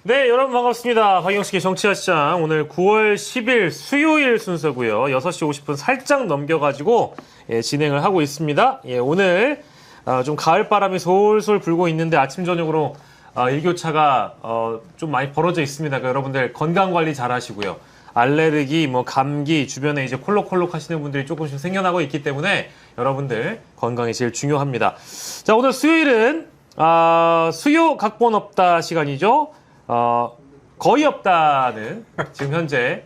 네, 여러분 반갑습니다. 박영식의 정치야시장 오늘 9월 10일 수요일 순서고요. 6시 50분 살짝 넘겨가지고 진행을 하고 있습니다. 오늘 좀 가을 바람이 솔솔 불고 있는데 아침 저녁으로 일교차가 좀 많이 벌어져 있습니다. 그러니까 여러분들 건강 관리 잘 하시고요. 알레르기, 감기, 주변에 이제 콜록콜록 하시는 분들이 조금씩 생겨나고 있기 때문에 여러분들 건강이 제일 중요합니다. 자, 오늘 수요일은 수요 각본 없다 시간이죠. 거의 없다는 지금 현재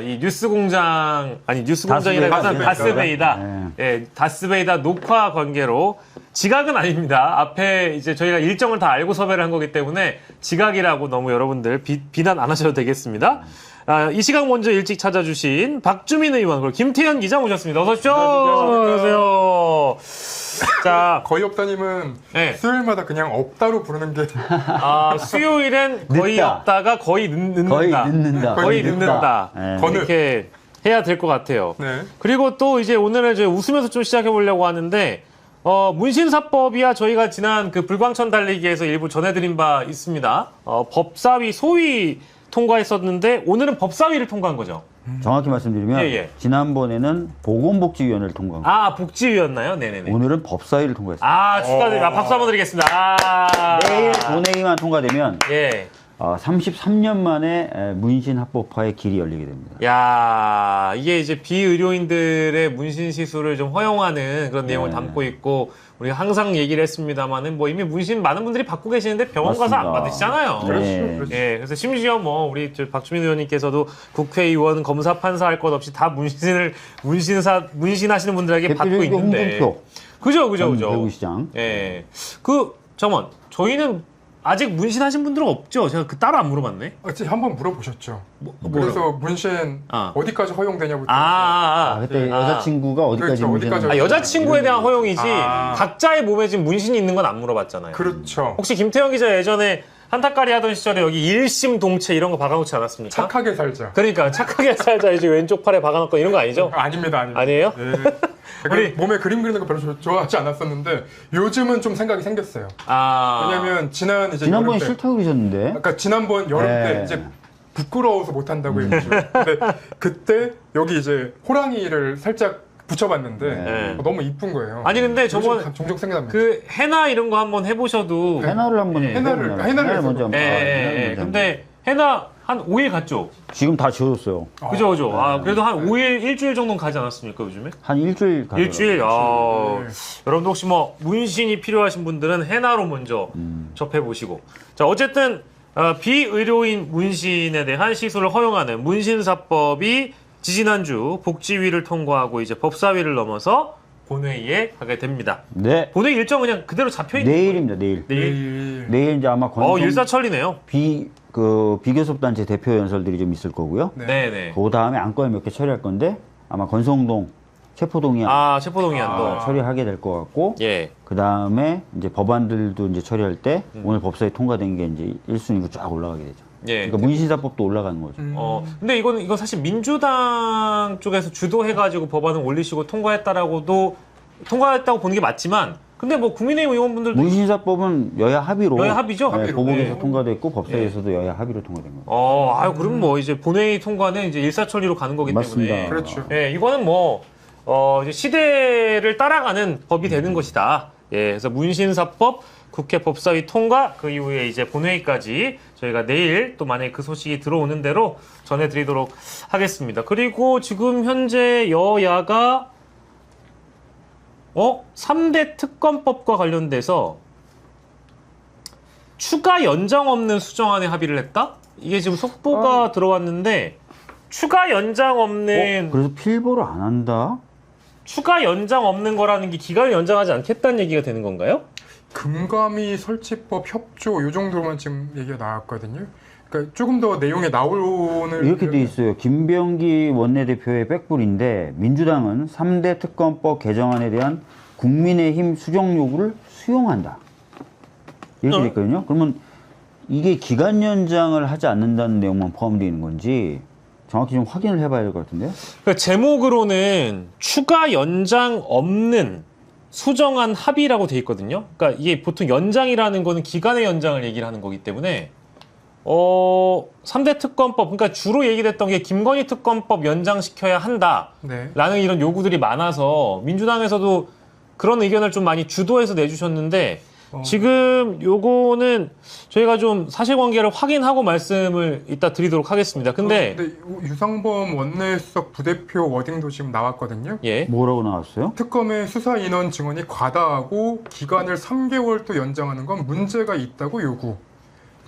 이 뉴스공장이라기보다는 다스베이다. 예, 다스베이다 녹화 관계로 지각은 아닙니다. 앞에 이제 저희가 일정을 다 알고 섭외를 한 거기 때문에 지각이라고 너무 여러분들 비난 안 하셔도 되겠습니다. 이 시간 먼저 일찍 찾아주신 박주민 의원 그리고 김태현 기자 모셨습니다. 어서 오십시오. 안녕하세요. 자, 거의 없다님은 수요일마다 그냥 없다로 부르는 게 수요일엔 거의 늦다. 없다가 거의 늦는다. 거의 늦는다. 이렇게 해야 될 것 같아요. 네. 그리고 또 이제 오늘은 저희 웃으면서 좀 시작해 보려고 하는데 문신사법이야 저희가 지난 그 불광천 달리기에서 일부 전해드린 바 있습니다. 법사위 소위 통과했었는데 오늘은 법사위를 통과한 거죠. 정확히 말씀드리면 지난번에는 보건복지위원회를 통과한 거예요. 복지위였나요? 네네네. 오늘은 법사위를 통과했습니다. 축하드립니다. 박수 한번 드리겠습니다. 내일 본회의만 통과되면 33년 만에 문신 합법화의 길이 열리게 됩니다. 야, 이게 이제 비의료인들의 문신 시술을 좀 허용하는 그런 내용을 담고 있고 우리가 항상 얘기를 했습니다만은 이미 문신 많은 분들이 받고 계시는데 병원 가서 안 받으시잖아요. 그렇죠. 예, 그래서 심지어 우리 박주민 의원님께서도 국회의원, 검사, 판사 할 것 없이 다 문신하시는 분들에게 받고 있는데. 홍준표. 그죠. 대구시장. 예. 잠깐만. 저희는 아직 문신하신 분들은 없죠? 제가 따로 안 물어봤네. 한번 물어보셨죠. 그래서 문신 어디까지 허용되냐고. 그때 여자친구가 어디까지 문신? 여자친구에 대한 허용이지 각자의 몸에 지금 문신이 있는 건 안 물어봤잖아요. 그렇죠. 혹시 김태형 기자 예전에 한타까리 하던 시절에 여기 일심 동체 이런 거 박아놓지 않았습니까? 착하게 살자. 그러니까 착하게 살자 이제 왼쪽 팔에 박아놓고 이런 거 아니죠? 아닙니다. 아니에요? 네. 몸에 그림 그리는 거 별로 좋아하지 않았었는데 요즘은 좀 생각이 생겼어요. 왜냐면 지난번 싫다고 그러셨는데. 그러니까 지난번 여름 때 이제 부끄러워서 못 한다고 했죠. 근데 그때 여기 이제 호랑이를 살짝 붙여봤는데 너무 이쁜 거예요. 아니 근데 저번 종종 생각납니다. 그 헤나 이런 거 한번 해보셔도 헤나를 한번 헤나를 먼저. 근데 헤나 한 5일 갔죠? 지금 다 지워졌어요. 그죠. 그래도 한 5일, 일주일 정도는 가지 않았습니까, 요즘에? 한 일주일 가더라고요. 일주일? 여러분도 혹시 문신이 필요하신 분들은 헤나로 먼저 접해보시고. 자, 어쨌든, 비의료인 문신에 대한 시술을 허용하는 문신사법이 지지난주 복지위를 통과하고 이제 법사위를 넘어서 본회의에 가게 됩니다. 네. 본회의 일정 그냥 그대로 잡혀있는 내일입니다, 내일. 내일 이제 아마 일사천리네요. 비교섭단체 대표 연설들이 좀 있을 거고요. 네네. 그 다음에 안건을 몇 개 처리할 건데 아마 권성동 체포동의안. 체포동의안도 처리하게 될 것 같고. 그 다음에 이제 법안들도 이제 처리할 때 오늘 법사위 통과된 게 이제 1순위로 쫙 올라가게 되죠. 그러니까 문신사법도 올라가는 거죠. 근데 이건 사실 민주당 쪽에서 주도해가지고 법안을 올리시고 통과했다고 보는 게 맞지만, 근데 국민의힘 의원분들도 문신사법은 여야 합의로. 여야 합의죠? 보복에서 통과됐고 법사위에서도 여야 합의로 통과된 거예요. 그럼 이제 본회의 통과는 이제 일사천리로 가는 거기 맞습니다. 때문에. 그렇죠. 이거는 이제 시대를 따라가는 법이 되는 것이다. 그래서 문신사법 국회 법사위 통과, 그 이후에 이제 본회의까지 저희가 내일 또 만약에 그 소식이 들어오는 대로 전해드리도록 하겠습니다. 그리고 지금 현재 여야가 3대 특검법과 관련돼서 추가 연장 없는 수정안에 합의를 했다? 이게 지금 속보가 들어왔는데 추가 연장 없는 그래서 필보를 안 한다? 추가 연장 없는 거라는 게 기간을 연장하지 않겠다는 얘기가 되는 건가요? 금감위 설치법 협조 요 정도만 지금 얘기가 나왔거든요. 그러니까 조금 더 내용에 나오는 이렇게 돼 있어요. 김병기 원내대표의 백불인데 민주당은 3대 특검법 개정안에 대한 국민의힘 수정 요구를 수용한다. 이렇게 돼 있거든요. 그러면 이게 기간 연장을 하지 않는다는 내용만 포함되어 있는 건지 정확히 좀 확인을 해봐야 될 것 같은데요. 그러니까 제목으로는 추가 연장 없는 수정안 합의라고 돼 있거든요. 그러니까 이게 보통 연장이라는 거는 기간의 연장을 얘기를 하는 거기 때문에 3대 특검법, 그러니까 주로 얘기됐던 게 김건희 특검법 연장시켜야 한다라는 네. 이런 요구들이 많아서 민주당에서도 그런 의견을 좀 많이 주도해서 내주셨는데 지금 요거는 저희가 좀 사실관계를 확인하고 말씀을 이따 드리도록 하겠습니다. 근데 유상범 원내수석 부대표 워딩도 지금 나왔거든요. 예. 뭐라고 나왔어요? 특검의 수사 인원 증언이 과다하고 기간을 3개월 또 연장하는 건 문제가 있다고 요구.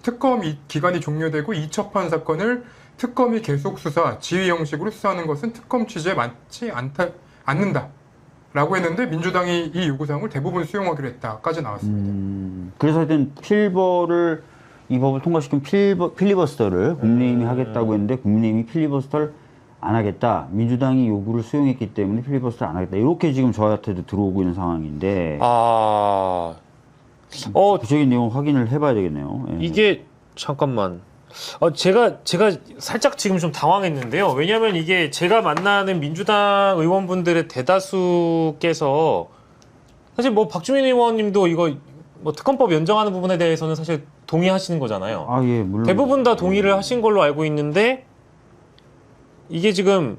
특검 기간이 종료되고 이첩한 사건을 특검이 계속 수사, 지휘 형식으로 수사하는 것은 특검 취지에 맞지 않는다. 라고 했는데 민주당이 이 요구사항을 대부분 수용하기로 했다까지 나왔습니다. 그래서 하여튼 이 법을 통과시킨 필리버스터를 국민의힘이 하겠다고 했는데 국민의힘이 필리버스터를 안 하겠다. 민주당이 요구를 수용했기 때문에 필리버스터를 안 하겠다. 이렇게 지금 저한테도 들어오고 있는 상황인데 구체적인 내용 확인을 해봐야 되겠네요. 예. 이게 잠깐만. 제가 살짝 지금 좀 당황했는데요. 왜냐하면 이게 제가 만나는 민주당 의원분들의 대다수께서 사실 뭐 박주민 의원님도 이거 뭐 특검법 연장하는 부분에 대해서는 사실 동의하시는 거잖아요. 예, 물론. 대부분 다 동의를 하신 걸로 알고 있는데 이게 지금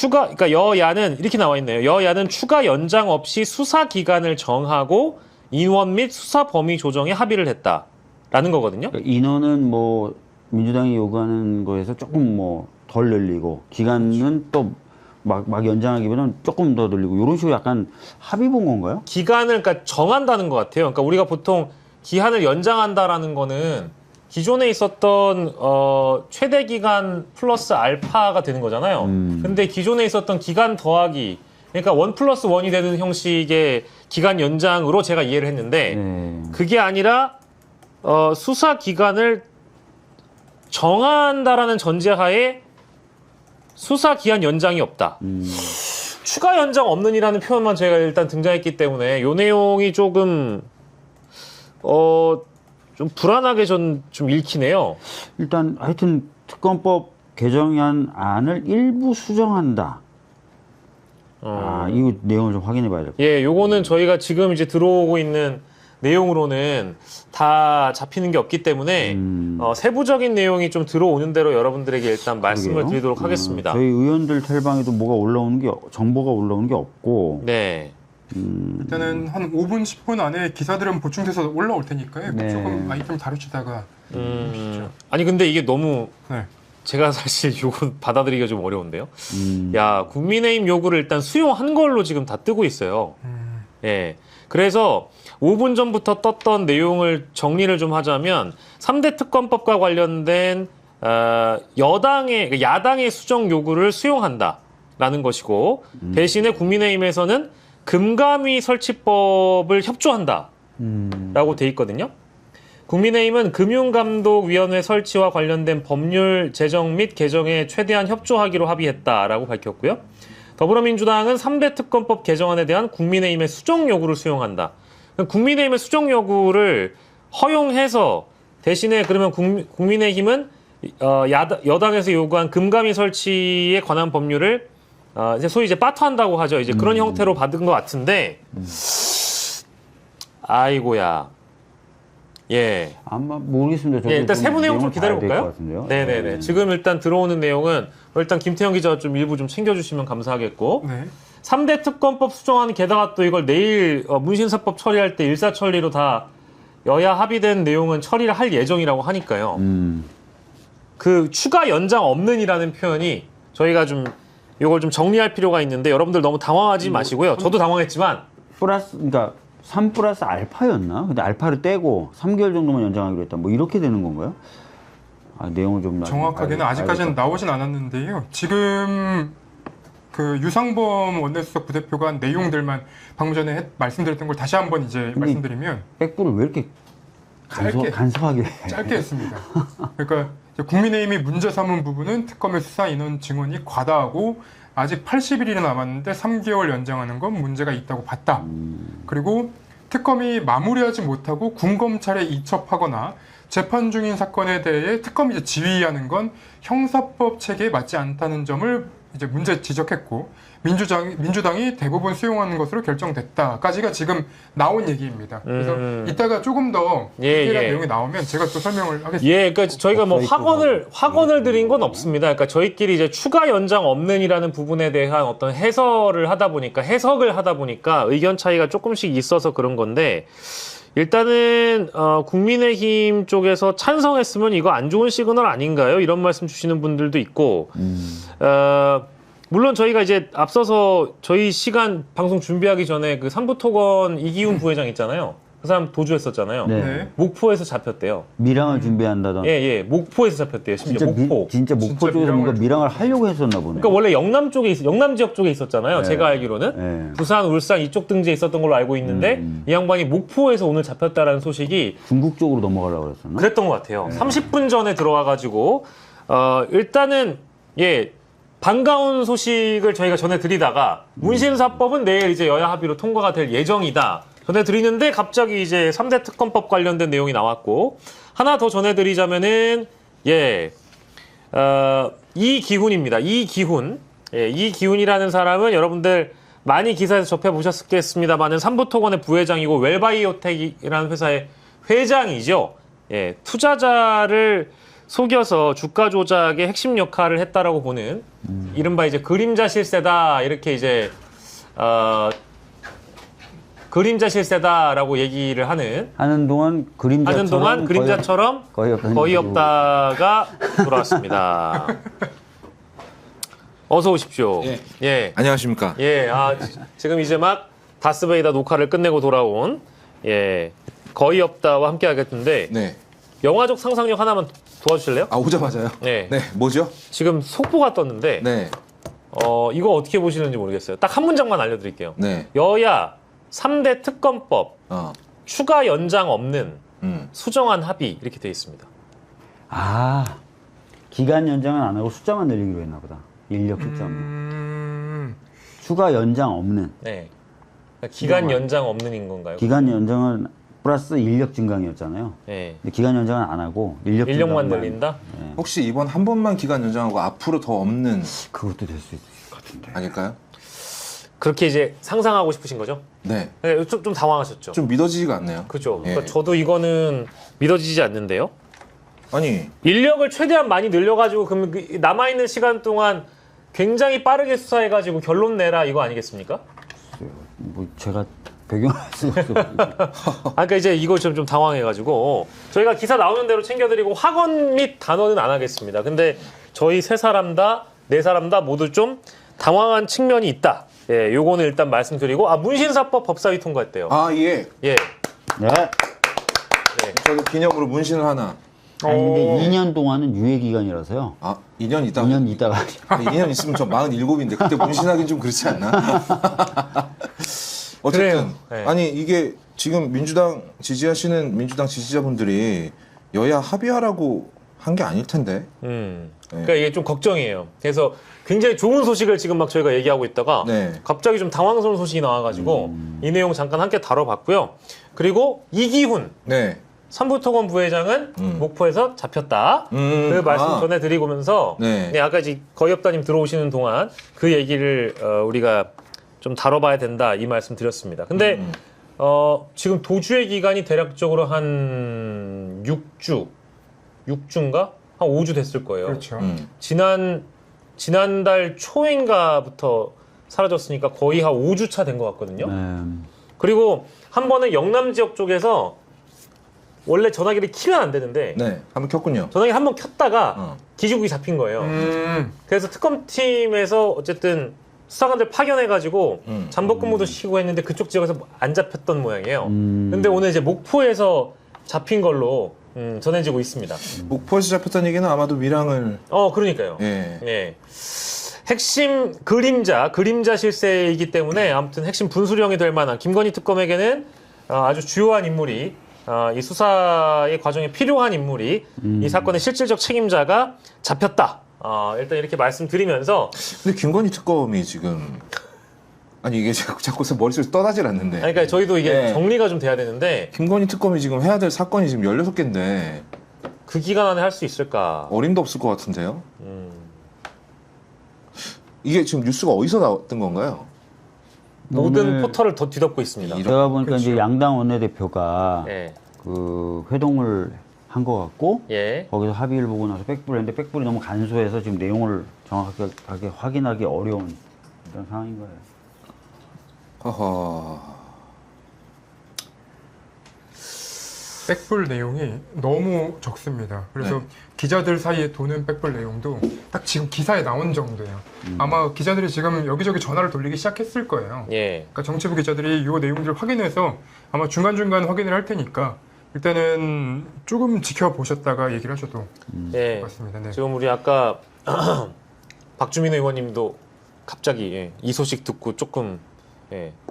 그러니까 여야는 이렇게 나와 있네요. 여야는 추가 연장 없이 수사 기간을 정하고 인원 및 수사 범위 조정에 합의를 했다라는 거거든요. 그러니까 인원은 뭐 민주당이 요구하는 거에서 조금 뭐 덜 늘리고 기간은 또 막 연장하기보다는 조금 더 늘리고 이런 식으로 약간 합의 본 건가요? 기간을 그러니까 정한다는 것 같아요. 그러니까 우리가 보통 기한을 연장한다라는 거는 기존에 있었던 최대 기간 플러스 알파가 되는 거잖아요. 근데 기존에 있었던 기간 더하기 그러니까 1+1이 되는 형식의 기간 연장으로 제가 이해를 했는데 그게 아니라 수사 기간을 정한다라는 전제하에 수사 기한 연장이 없다. 추가 연장 없는이라는 표현만 제가 일단 등장했기 때문에 이 내용이 조금 좀 불안하게 좀 읽히네요. 일단 하여튼 특검법 개정안을 일부 수정한다. 이 내용을 좀 확인해 봐야 될 것 같아요. 예, 요거는 저희가 지금 이제 들어오고 있는 내용으로는 다 잡히는 게 없기 때문에 세부적인 내용이 좀 들어오는 대로 여러분들에게 일단 말씀을 드리도록 하겠습니다. 저희 의원들 텔방에도 정보가 올라오는 게 없고. 네. 일단은 한 5분, 10분 안에 기사들은 보충돼서 올라올 테니까요. 네. 조금 아이템 다루시다가 보시죠. 아니 근데 이게 너무 네. 제가 사실 요건 받아들이기가 좀 어려운데요. 야, 국민의힘 요구를 일단 수용한 걸로 지금 다 뜨고 있어요. 예. 그래서 5분 전부터 떴던 내용을 정리를 좀 하자면 3대 특검법과 관련된 야당의 수정 요구를 수용한다라는 것이고 대신에 국민의힘에서는 금감위 설치법을 협조한다라고 돼 있거든요. 국민의힘은 금융감독위원회 설치와 관련된 법률 제정 및 개정에 최대한 협조하기로 합의했다라고 밝혔고요. 더불어민주당은 3대 특검법 개정안에 대한 국민의힘의 수정 요구를 수용한다. 국민의힘의 수정 요구를 허용해서 대신에 그러면 국민의힘은 여당에서 요구한 금감위 설치에 관한 법률을 소위 이제 빠트한다고 하죠. 이제 그런 형태로 받은 것 같은데, 아이고야. 예. 아마 모르겠습니다. 저도 일단 세부 내용 좀 내용을 봐야 될것 기다려볼까요? 같은데요. 네네네. 지금 일단 들어오는 내용은 일단 김태형 기자 좀 일부 좀 챙겨주시면 감사하겠고, 네. 3대 특검법 수정안 게다가 또 이걸 내일 문신사법 처리할 때 일사천리로 다 여야 합의된 내용은 처리를 할 예정이라고 하니까요. 그 추가 연장 없는이라는 표현이 저희가 좀 이걸 좀 정리할 필요가 있는데 여러분들 너무 당황하지 마시고요. 저도 당황했지만 그러니까 3 플러스 알파였나? 근데 알파를 떼고 3개월 정도만 연장하기로 했다. 뭐 이렇게 되는 건가요? 내용을 좀 정확하게는 아직까지는 나오진 않았는데요. 지금 그 유상범 원내수석 부대표가 한 내용들만 방금 전에 말씀드렸던 걸 다시 한번 이제 말씀드리면 백부를 왜 이렇게 간소하게 짧게 했습니다. 그러니까 국민의힘이 문제 삼은 부분은 특검의 수사 인원 증언이 과다하고 아직 80일이나 남았는데 3개월 연장하는 건 문제가 있다고 봤다. 그리고 특검이 마무리하지 못하고 군검찰에 이첩하거나 재판 중인 사건에 대해 특검이 이제 지휘하는 건 형사법 체계에 맞지 않다는 점을 이제 문제 지적했고 민주당이 대부분 수용하는 것으로 결정됐다까지가 지금 나온 얘기입니다. 그래서 이따가 조금 더 디테일한 내용이 나오면 제가 또 설명을 하겠습니다. 예, 그러니까 저희가 뭐 확언을 드린 건 없습니다. 그러니까 저희끼리 이제 추가 연장 없는이라는 부분에 대한 어떤 해석을 하다 보니까 의견 차이가 조금씩 있어서 그런 건데 일단은 국민의힘 쪽에서 찬성했으면 이거 안 좋은 시그널 아닌가요? 이런 말씀 주시는 분들도 있고 물론 저희가 이제 앞서서 저희 시간 방송 준비하기 전에 그 삼부토건 이기훈 부회장 있잖아요. 그 사람 도주했었잖아요. 네. 네. 목포에서 잡혔대요. 밀항을 준비한다던. 예, 목포에서 잡혔대요. 심지어 목포. 진짜 목포 쪽에서 뭔가 밀항을 하려고 했었나 보네. 그러니까 원래 영남 지역 쪽에 있었잖아요. 네. 제가 알기로는 네. 부산, 울산 이쪽 등지에 있었던 걸로 알고 있는데 이 양반이 목포에서 오늘 잡혔다라는 소식이 중국 쪽으로 넘어가려고 그랬었나? 그랬던 것 같아요. 30분 전에 들어와가지고 일단은 반가운 소식을 저희가 전해드리다가 문신사법은 내일 이제 여야 합의로 통과가 될 예정이다. 전해드리는데 갑자기 이제 3대 특검법 관련된 내용이 나왔고 하나 더 전해드리자면은 이기훈입니다. 이기훈. 이기훈이라는 사람은 여러분들 많이 기사에서 접해보셨겠습니다만은 삼부토건의 부회장이고 웰바이오텍이라는 회사의 회장이죠. 투자자를 속여서 주가 조작의 핵심 역할을 했다라고 보는 이른바 이제 그림자 실세다 이렇게 이제 그림자 실세다라고 얘기를 하는 동안 그림자처럼 거의 없다가 돌아왔습니다. 어서 오십시오. 예. 안녕하십니까. 지금 이제 막 다스베이다 녹화를 끝내고 돌아온 거의 없다와 함께 하겠는데 네. 영화적 상상력 하나만 도와주실래요? 오자마자요? 네. 뭐죠? 지금 속보가 떴는데 네. 이거 어떻게 보시는지 모르겠어요. 딱 한 문장만 알려드릴게요. 네. 여야 3대 특검법 추가 연장 없는 수정안 합의 이렇게 돼 있습니다. 기간 연장은 안 하고 숫자만 늘리기로 했나 보다. 인력 숫자만. 추가 연장 없는. 네. 그러니까 기간 연장 없는인 건가요? 기간 연장은 플러스 인력 증강이었잖아요. 네. 근데 기간 연장은 안 하고 인력만 인력만 늘린다? 혹시 이번 한 번만 기간 연장하고 앞으로 더 없는 그것도 될 수 있을 것 같은데. 아닐까요? 그렇게 이제 상상하고 싶으신 거죠? 네. 좀 당황하셨죠? 좀 믿어지지가 않네요. 그죠. 예. 그러니까 저도 이거는 믿어지지 않는데요. 아니 인력을 최대한 많이 늘려가지고 그러면 남아있는 시간 동안 굉장히 빠르게 수사해가지고 결론 내라 이거 아니겠습니까? 뭐 제가 배경을 알 수가 없어. 그러니까 이제 이거 좀 당황해가지고 저희가 기사 나오는 대로 챙겨드리고 확언 및 단언은 안 하겠습니다. 근데 저희 네 사람 다 모두 좀 당황한 측면이 있다. 요거는 일단 말씀드리고 문신사법 법사위 통과했대요. 예. 예. 네. 저도 기념으로 문신을 하나. 아니 근데 2년 동안은 유예 기간이라서요. 2년 있다가 2년 있다가 2년 있으면 저 47인데 그때 문신하긴 좀 그렇지 않나? 어쨌든 네. 아니 이게 지금 민주당 지지하시는 민주당 지지자분들이 여야 합의하라고 한 게 아닐 텐데. 그러니까 이게 좀 걱정이에요. 그래서 굉장히 좋은 소식을 지금 막 저희가 얘기하고 있다가 갑자기 좀 당황스러운 소식이 나와가지고 이 내용 잠깐 함께 다뤄봤고요. 그리고 이기훈 삼부토건 부회장은 목포에서 잡혔다. 그 말씀 전해드리고면서 아까 이제 거의 없다님 들어오시는 동안 그 얘기를 우리가 좀 다뤄봐야 된다 이 말씀 드렸습니다. 근데 지금 도주의 기간이 대략적으로 한 6주인가? 한 5주 됐을 거예요. 그렇죠. 지난달 초인가부터 사라졌으니까 거의 한 5주 차 된 것 같거든요. 그리고 한 번은 영남 지역 쪽에서 원래 전화기를 키면 안 되는데 한번 켰군요. 전화기 한번 켰다가 기지국이 잡힌 거예요. 그래서 특검팀에서 어쨌든 수사관들 파견해가지고 잠복 근무도 시키고 했는데 그쪽 지역에서 안 잡혔던 모양이에요. 근데 오늘 이제 목포에서 잡힌 걸로 전해지고 있습니다. 목포에서 잡혔다는 얘기는 아마도 밀항을. 그러니까요. 핵심 그림자 실세이기 때문에 아무튼 핵심 분수령이 될 만한 김건희 특검에게는 아주 주요한 인물이 이 수사의 과정에 필요한 인물이 이 사건의 실질적 책임자가 잡혔다. 일단 이렇게 말씀드리면서 근데 김건희 특검이 지금 이게 자꾸 머릿속에서 떠나질 않는데. 그러니까 저희도 이게 정리가 좀 돼야 되는데 김건희 특검이 지금 해야 될 사건이 지금 16개인데 그 기간 안에 할 수 있을까? 어림도 없을 것 같은데요. 이게 지금 뉴스가 어디서 나왔던 건가요? 모든 오늘 포털을 더 뒤덮고 있습니다. 제가 보니까 그렇죠. 이제 양당 원내대표가 예. 그 회동을 한 것 같고 예. 거기서 합의를 보고 나서 백불을 했는데 백불이 너무 간소해서 지금 내용을 정확하게 확인하기 어려운 그런 상황인 거예요. 허허. 백불 내용이 너무 적습니다. 그래서 기자들 사이에 도는 백불 내용도 딱 지금 기사에 나온 정도예요. 아마 기자들이 지금 여기저기 전화를 돌리기 시작했을 거예요. 예. 그러니까 정치부 기자들이 이 내용들을 확인해서 아마 중간중간 확인을 할 테니까 일단은 조금 지켜보셨다가 얘기를 하셔도 예. 될 것 같습니다. 네. 지금 우리 아까 박주민 의원님도 갑자기 이 소식 듣고 조금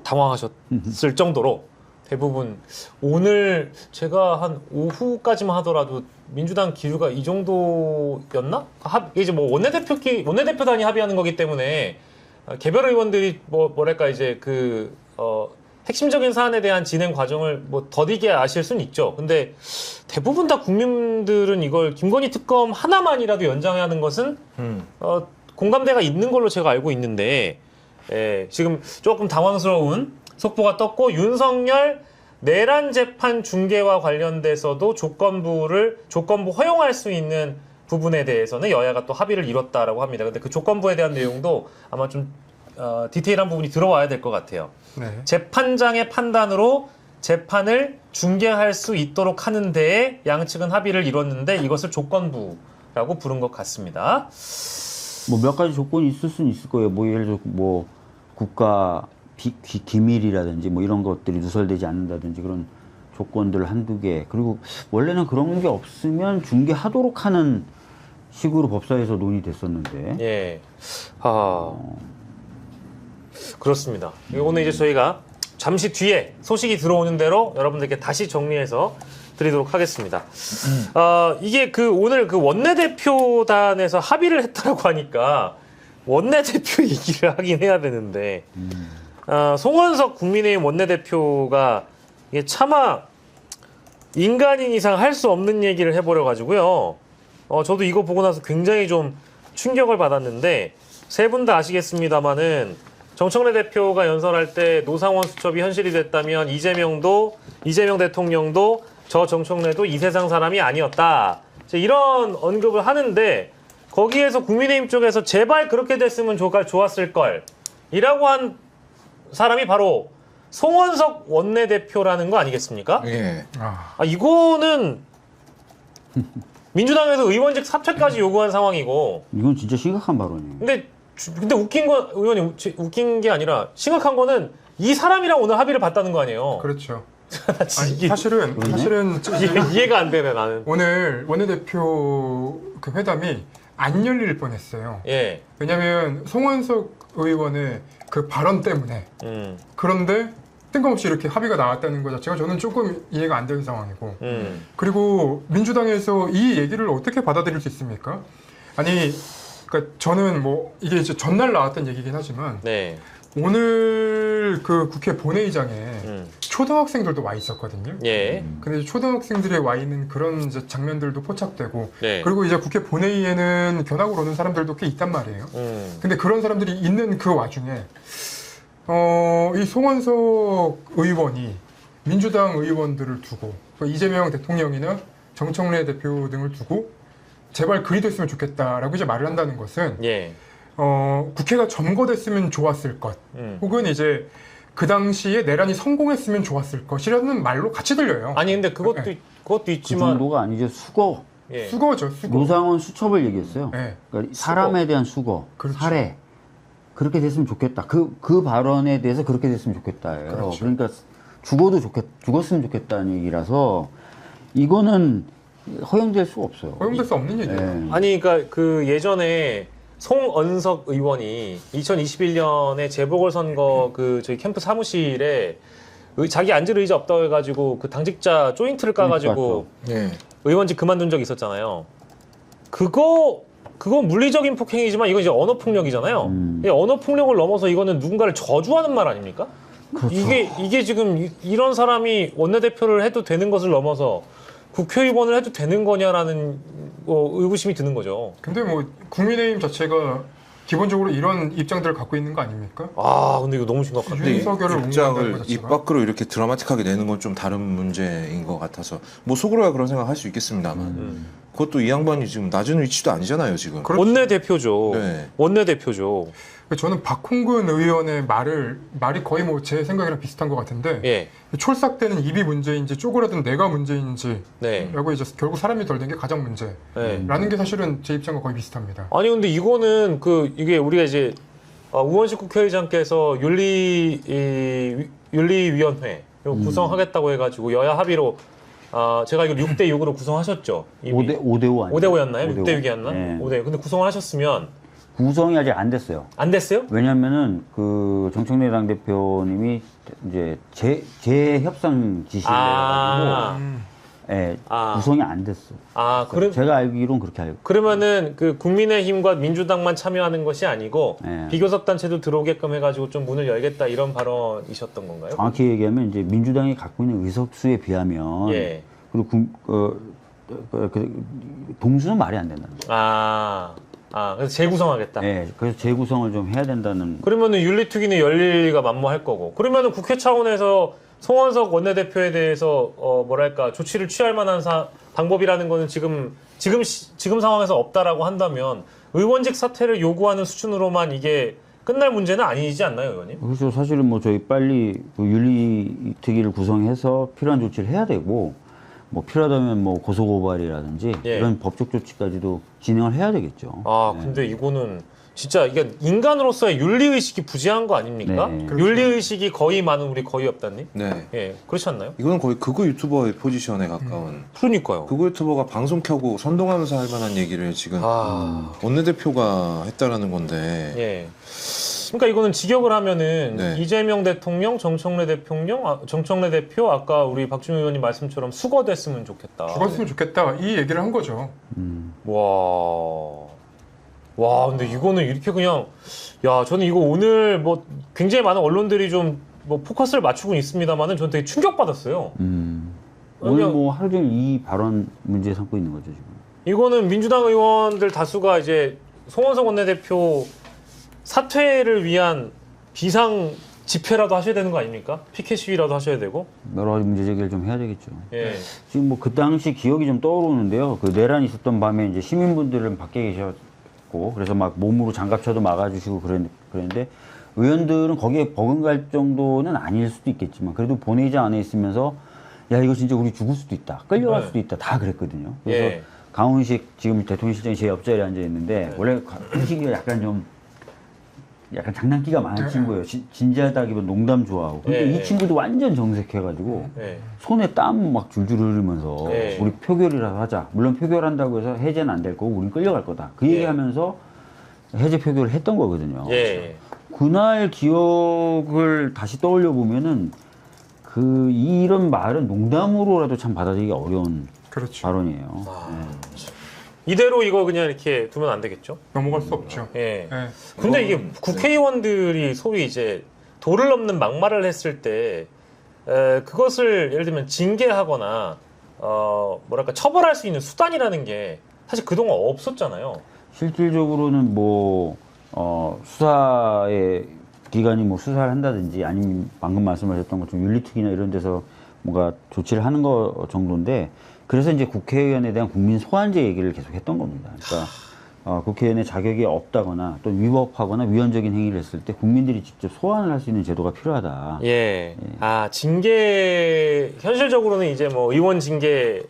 당황하셨을 정도로 대부분 오늘 제가 한 오후까지만 하더라도 민주당 기류가 이 정도였나? 이제 뭐 원내대표단이 합의하는 거기 때문에 개별 의원들이 뭐랄까 이제 핵심적인 사안에 대한 진행 과정을 뭐 더디게 아실 수는 있죠. 근데 대부분 다 국민들은 이걸 김건희 특검 하나만이라도 연장해야 하는 것은 공감대가 있는 걸로 제가 알고 있는데 지금 조금 당황스러운 속보가 떴고 윤석열 내란 재판 중계와 관련돼서도 조건부 허용할 수 있는 부분에 대해서는 여야가 또 합의를 이뤘다라고 합니다. 근데 그 조건부에 대한 내용도 아마 좀 디테일한 부분이 들어와야 될 것 같아요. 네. 재판장의 판단으로 재판을 중계할 수 있도록 하는 데에 양측은 합의를 이뤘는데 이것을 조건부라고 부른 것 같습니다. 뭐 몇 가지 조건이 있을 수는 있을 거예요. 뭐 예를 들어 뭐 국가 기밀이라든지 뭐 이런 것들이 누설되지 않는다든지 그런 조건들 한두 개. 그리고 원래는 그런 게 없으면 중계하도록 하는 식으로 법사위에서 논의됐었는데. 예. 그렇습니다. 오늘 이제 저희가 잠시 뒤에 소식이 들어오는 대로 여러분들께 다시 정리해서 드리도록 하겠습니다. 이게 오늘 원내대표단에서 합의를 했다라고 하니까 원내대표 얘기를 하긴 해야 되는데, 송원석 국민의힘 원내대표가 이게 차마 인간인 이상 할 수 없는 얘기를 해버려 가지고요. 저도 이거 보고 나서 굉장히 좀 충격을 받았는데, 세 분 다 아시겠습니다만은 정청래 대표가 연설할 때 노상원 수첩이 현실이 됐다면 이재명 대통령도 저 정청래도 이 세상 사람이 아니었다. 이런 언급을 하는데 거기에서 국민의힘 쪽에서 제발 그렇게 됐으면 좋았을 걸 이라고 한 사람이 바로 송원석 원내대표라는 거 아니겠습니까? 예. 이거는 민주당에서 의원직 사퇴까지 요구한 상황이고 이건 진짜 심각한 발언이에요. 근데 웃긴 건 의원님 웃긴 게 아니라 심각한 거는 이 사람이랑 오늘 합의를 봤다는 거 아니에요. 그렇죠. 이게 사실은 이해가 안 되네 나는. 오늘 원내대표 그 회담이 안 열릴 뻔했어요. 예. 왜냐하면 송원석 의원의 그 발언 때문에. 그런데 뜬금없이 이렇게 합의가 나왔다는 것 자체가 저는 조금 이해가 안 되는 상황이고. 그리고 민주당에서 이 얘기를 어떻게 받아들일 수 있습니까? 아니, 그러니까 저는 뭐 이게 이제 전날 나왔던 얘기긴 하지만 네. 오늘 그 국회 본회의장에 초등학생들도 와 있었거든요. 예. 근데 초등학생들이 와 있는 그런 이제 장면들도 포착되고, 네. 그리고 이제 국회 본회의에는 견학을 오는 사람들도 꽤 있단 말이에요. 근데 그런 사람들이 있는 그 와중에 이 송원석 의원이 민주당 의원들을 두고 이재명 대통령이나 정청래 대표 등을 두고 제발 그리 됐으면 좋겠다라고 이제 말을 한다는 것은 예. 국회가 점거됐으면 좋았을 것, 혹은 이제 그 당시에 내란이 성공했으면 좋았을 것이라는 말로 같이 들려요. 아니 근데 그것도 그 있지만 정도가 아니죠. 수거. 예. 수거죠, 수거. 노상원 수첩을 얘기했어요. 네. 그러니까 사람에 대한 수거, 그렇죠. 살해. 그렇게 됐으면 좋겠다. 그 발언에 대해서 그렇게 됐으면 좋겠다예요. 그렇죠. 그러니까 죽었으면 좋겠다는 얘기라서 이거는 허용될 수가 없어요. 허용될 수 없는 얘기예요. 예. 아니 그러니까 예전에 송언석 의원이 2021년에 재보궐선거 저희 캠프 사무실에 자기 앉을 의자 없다고 해가지고 그 당직자 조인트를 까가지고 예. 의원직 그만둔 적이 있었잖아요. 그건 물리적인 폭행이지만 이건 이제 언어 폭력이잖아요. 이 언어 폭력을 넘어서 이거는 누군가를 저주하는 말 아닙니까? 그렇죠. 이게 지금 이런 사람이 원내대표를 해도 되는 것을 넘어서 국회의원을 해도 되는 거냐라는 의구심이 드는 거죠. 근데 뭐 국민의힘 자체가 기본적으로 이런 입장들을 갖고 있는 거 아닙니까? 아, 근데 이거 너무 심각한데. 근데 윤석열을 옹호한다는 입장을 것 입 자체가. 밖으로 이렇게 드라마틱하게 내는 건 좀 다른 문제인 것 같아서 뭐 속으로야 그런 생각 할 수 있겠습니다만 그것도 이 양반이 지금 낮은 위치도 아니잖아요 지금. 그렇죠. 원내 대표죠. 네. 원내 대표죠. 저는 박홍근 의원의 말이 거의 뭐 제 생각이랑 비슷한 것 같은데 예. 촐싹대는 입이 문제인지 쪼그라든 내가 문제인지 네. 라고 이제 결국 사람이 덜 된 게 가장 문제라는 네. 게 사실은 제 입장과 거의 비슷합니다. 아니 근데 이거는 이게 우리가 이제 우원식 국회의장께서 윤리위원회 구성하겠다고 해가지고 여야 합의로 제가 이거 6대 6으로 구성하셨죠. 5대 5 아니에요? 5대 5였나요? 6대 6이었나? 네. 5대. 근데 구성을 하셨으면 구성이 아직 안 됐어요. 안 됐어요? 왜냐면은 그 정청래 당대표님이 이제 재협상 지시를 아. 해가지고 예, 아. 구성이 안 됐어요. 그럼 제가 알기로는 그렇게 알고. 그러면은 그 국민의힘과 민주당만 참여하는 것이 아니고 네. 비교섭 단체도 들어오게끔 해가지고 좀 문을 열겠다 이런 발언이셨던 건가요? 정확히 얘기하면 이제 민주당이 갖고 있는 의석수에 비하면 예. 그리고 동수는 말이 안 된다는 거예요. 그래서 재구성하겠다. 예, 그래서 재구성을 좀 해야 된다는. 그러면은 윤리특위는 열릴 리가 만무할 거고. 그러면은 국회 차원에서 송원석 원내대표에 대해서 뭐랄까 조치를 취할 만한 방법이라는 거는 지금 상황에서 없다라고 한다면 의원직 사퇴를 요구하는 수준으로만 이게 끝날 문제는 아니지 않나요, 의원님? 그래서 사실은 뭐 저희 빨리 그 윤리특위를 구성해서 필요한 조치를 해야 되고 뭐 필요하다면 뭐 고소고발이라든지 예. 이런 법적 조치까지도 진행을 해야 되겠죠. 근데 이거는 진짜 이게 인간으로서의 윤리의식이 부재한 거 아닙니까? 네. 그렇죠. 윤리의식이 거의 많은 우리 거의 없다님? 네. 예, 그렇지 않나요? 이거는 거의 극우 유튜버의 포지션에 가까운. 그러니까요. 극우 유튜버가 방송 켜고 선동하면서 할 만한 얘기를 지금 원내대표가 했다라는 건데. 예. 그러니까 이거는 직역을 하면은 네. 이재명 대통령, 정청래 대표, 아까 우리 박준호 의원님 말씀처럼 수거됐으면 좋겠다. 죽었으면 좋겠다 이 얘기를 한 거죠. 와, 근데 이거는 이렇게 그냥, 저는 이거 오늘 뭐 굉장히 많은 언론들이 좀 뭐 포커스를 맞추고 있습니다만은 저는 되게 충격받았어요. 오늘 그냥- 뭐 하루 종일 이 발언 문제 삼고 있는 거죠 지금. 이거는 민주당 의원들 다수가 이제 송원석 원내대표 사퇴를 위한 비상 집회라도 하셔야 되는 거 아닙니까? 피켓 시위라도 하셔야 되고. 여러 가지 문제 제기를 좀 해야 되겠죠. 예. 지금 뭐 그 당시 기억이 좀 떠오르는데요. 그 내란이 있었던 밤에 이제 시민분들은 밖에 계셨고 그래서 막 몸으로 장갑차도 막아주시고 그랬는데 의원들은 거기에 버금갈 정도는 아닐 수도 있겠지만 그래도 본회의장 안에 있으면서 야 이거 진짜 우리 죽을 수도 있다, 끌려갈 네. 수도 있다 다 그랬거든요. 그래서 예. 강훈식 지금 대통령실장이 제 옆자리에 앉아 있는데 원래 강훈식이가 약간 장난기가 많은 네. 친구예요. 진지하다기보다 농담 좋아하고. 근데 예. 이 친구도 완전 정색해가지고 예. 손에 땀 막 줄줄 흐르면서 예. 우리 표결이라도 하자. 물론 표결한다고 해서 해제는 안 될 거고 우린 끌려갈 거다. 그 예. 얘기하면서 해제 표결을 했던 거거든요. 예. 그날 기억을 다시 떠올려 보면은 이런 말은 농담으로라도 참 받아들이기 어려운 그렇죠. 발언이에요. 이대로 이거 그냥 이렇게 두면 안 되겠죠? 넘어갈 수 없죠. 예. 예. 근데 이게 국회의원들이 소위 이제 도를 넘는 막말을 했을 때 그것을 예를 들면 징계하거나 뭐랄까 처벌할 수 있는 수단이라는 게 사실 그동안 없었잖아요. 실질적으로는 뭐 수사의 기관이 뭐 수사를 한다든지 아니면 방금 말씀하셨던 것처럼 윤리특위나 이런 데서 뭔가 조치를 하는 거 정도인데 그래서 이제 국회의원에 대한 국민 소환제 얘기를 계속 했던 겁니다. 그러니까 국회의원의 자격이 없다거나 또 위법하거나 위헌적인 행위를 했을 때 국민들이 직접 소환을 할 수 있는 제도가 필요하다. 예. 징계 현실적으로는 이제 뭐 의원 징계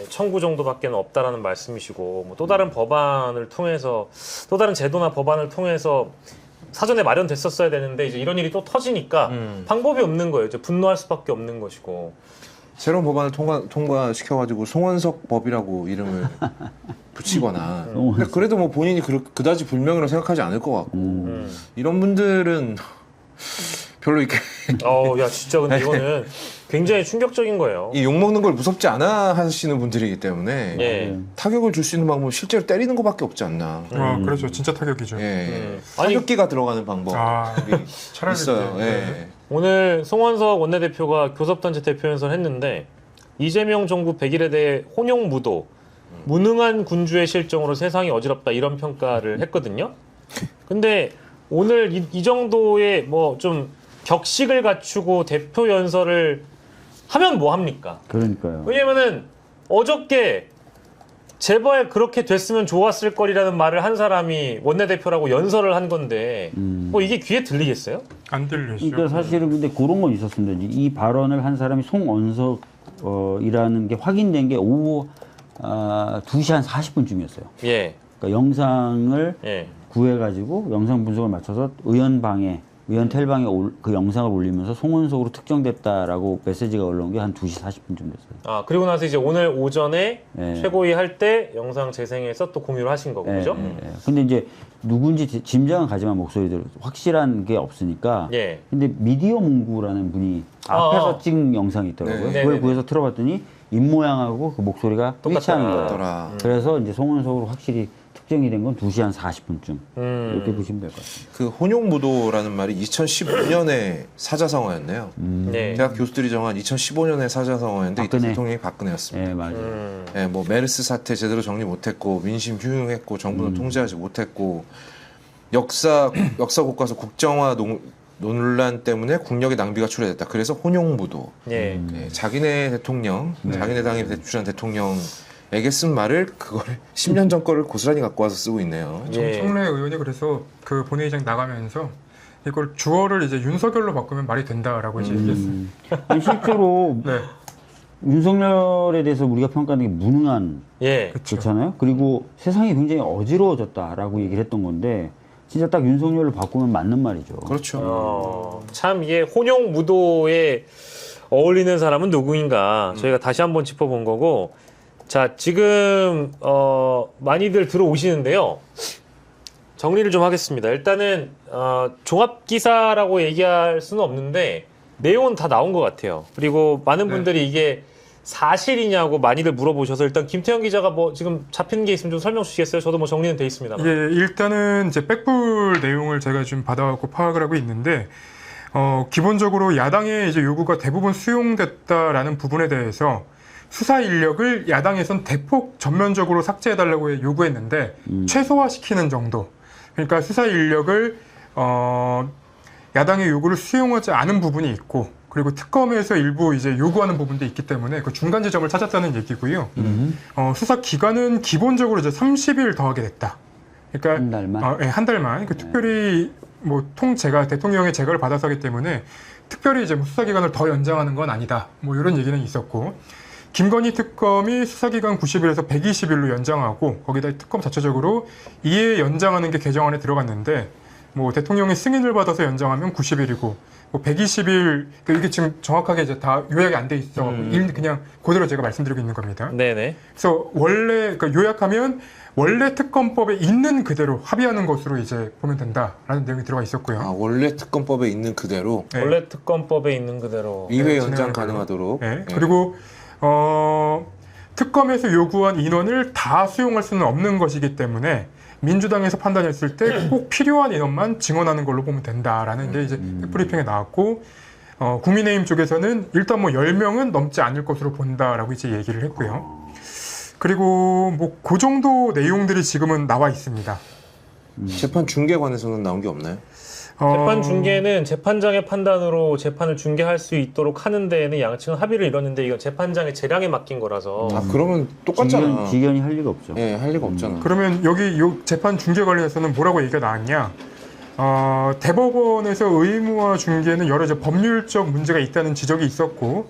청구 정도밖에 없다라는 말씀이시고 뭐 또 다른 법안을 통해서 또 다른 제도나 법안을 통해서 사전에 마련됐었어야 되는데 이제 이런 일이 또 터지니까 방법이 없는 거예요. 이제 분노할 수밖에 없는 것이고. 새로운 법안을 통과시켜가지고 송원석 법이라고 이름을 붙이거나. 근데 그래도 뭐 본인이 그다지 불명예로 생각하지 않을 것 같고. 이런 분들은 별로 이렇게 야 진짜 근데 이거는 굉장히 충격적인 거예요. 이 욕먹는 걸 무섭지 않아 하시는 분들이기 때문에 예. 타격을 줄 수 있는 방법은 실제로 때리는 것밖에 없지 않나. 그렇죠. 진짜 타격이죠. 예. 아니, 타격기가 들어가는 방법이 차라리 있어요. 네. 예. 오늘 송원석 원내대표가 교섭단체 대표 연설을 했는데 이재명 정부 100일에 대해 혼용무도, 무능한 군주의 실정으로 세상이 어지럽다 이런 평가를 했거든요. 근데 오늘 이 정도의 뭐 좀 격식을 갖추고 대표 연설을 하면 뭐 합니까? 그러니까요. 왜냐면은 어저께 제발 그렇게 됐으면 좋았을 거리라는 말을 한 사람이 원내대표라고 연설을 한 건데 뭐 이게 귀에 들리겠어요? 안 들리죠. 그러니까 사실은 근데 그런 건 있었습니다. 이 발언을 한 사람이 송언석이라는 게 확인된 게 오후 2시 한 40분쯤이었어요. 예. 그러니까 영상을 예. 구해가지고 영상 분석을 맞춰서 의원 텔방에 그 영상을 올리면서 송원석으로 특정됐다라고 메시지가 올라온 게 한 2시 40분쯤 됐어요. 아, 그리고 나서 이제 오늘 오전에 예. 최고위 할 때 영상 재생해서 또 공유를 하신 거고, 그죠? 근데 이제 누군지 짐작은 가지만 목소리대로 확실한 게 없으니까. 예. 근데 미디어 문구라는 분이 앞에서 찍은 영상이 있더라고요. 네. 그걸 구해서 틀어봤더니 입모양하고 그 목소리가 일치하는 거예요. 똑같더라. 그래서 이제 송원석으로 확실히 특정이 된 건 2시 한 40분쯤 이렇게 보시면 될 것 같습니다. 그 혼용무도라는 말이 2015년에 사자성어였네요. 네. 대학 교수들이 정한 2015년에 사자성어였는데 이때 박근혜. 대통령이 박근혜였습니다. 네, 맞아요. 예, 뭐 메르스 사태 제대로 정리 못했고 민심 휴흉했고 정부는 통제하지 못했고 역사 교과서 국정화 논란 때문에 국력의 낭비가 초래됐다. 그래서 혼용무도. 예. 예, 자기네 대통령, 자기네 당이 배출한 대통령에게 쓴 말을 그거를 10년 전 거를 고스란히 갖고 와서 쓰고 있네요. 예. 정청래 의원이 그래서 그 본회의장 나가면서 이걸 주어를 이제 윤석열로 바꾸면 말이 된다라고 이제 얘기했어요. 아니, 실제로 네. 윤석열에 대해서 우리가 평가하는 게 무능한 예. 그렇잖아요. 그리고 세상이 굉장히 어지러워졌다라고 얘기를 했던 건데 진짜 딱 윤석열로 바꾸면 맞는 말이죠. 그렇죠. 참 이게 혼용 무도에 어울리는 사람은 누구인가 저희가 다시 한번 짚어본 거고, 자 지금 많이들 들어오시는데요. 정리를 좀 하겠습니다. 일단은 종합 기사라고 얘기할 수는 없는데 내용은 다 나온 것 같아요. 그리고 많은 분들이 이게 사실이냐고 많이들 물어보셔서 일단 김태형 기자가 뭐 지금 잡힌 게 있으면 좀 설명 주시겠어요? 저도 뭐 정리는 돼 있습니다. 예, 일단은 이제 백불 내용을 제가 좀 받아갖고 파악을 하고 있는데, 기본적으로 야당의 이제 요구가 대부분 수용됐다라는 부분에 대해서 수사 인력을 야당에선 대폭 전면적으로 삭제해달라고 요구했는데 최소화시키는 정도. 그러니까 수사 인력을 야당의 요구를 수용하지 않은 부분이 있고, 그리고 특검에서 일부 이제 요구하는 부분도 있기 때문에 그 중간 지점을 찾았다는 얘기고요. 수사 기간은 기본적으로 이제 30일 더하게 됐다. 그러니까 한 달만? 한 달만. 그 특별히 뭐 대통령의 재가를 받아서 하기 때문에 특별히 이제 수사 기간을 더 연장하는 건 아니다. 뭐 이런 얘기는 있었고, 김건희 특검이 수사 기간 90일에서 120일로 연장하고 거기다 특검 자체적으로 이에 연장하는 게 개정안에 들어갔는데, 뭐 대통령의 승인을 받아서 연장하면 90일이고 뭐 120일, 이게 지금 정확하게 이제 다 요약이 안 돼 있어. 그냥 그대로 제가 말씀드리고 있는 겁니다. 네네. 그래서 원래 요약하면 원래 특검법에 있는 그대로 합의하는 것으로 이제 보면 된다라는 내용이 들어가 있었고요. 아, 원래 특검법에 있는 그대로 네. 원래 특검법에 있는 그대로. 2회 연장 진행을 가능하도록. 네. 예. 그리고 특검에서 요구한 인원을 다 수용할 수는 없는 것이기 때문에 민주당에서 판단했을 때 꼭 필요한 인원만 증언하는 걸로 보면 된다라는 게 이제 브리핑에 나왔고, 국민의힘 쪽에서는 일단 뭐 10명은 넘지 않을 것으로 본다라고 이제 얘기를 했고요. 그리고 뭐 그 정도 내용들이 지금은 나와 있습니다. 재판 중계관에서는 나온 게 없나요? 재판 중계는 재판장의 판단으로 재판을 중계할 수 있도록 하는 데에는 양측은 합의를 이뤘는데 이건 재판장의 재량에 맡긴 거라서. 아, 그러면 똑같잖아. 지견이 할 리가 없죠. 예, 할 리가 없잖아. 그러면 여기 요 재판 중계 관련해서는 뭐라고 얘기가 나왔냐? 대법원에서 의무화 중계는 여러 이제 법률적 문제가 있다는 지적이 있었고,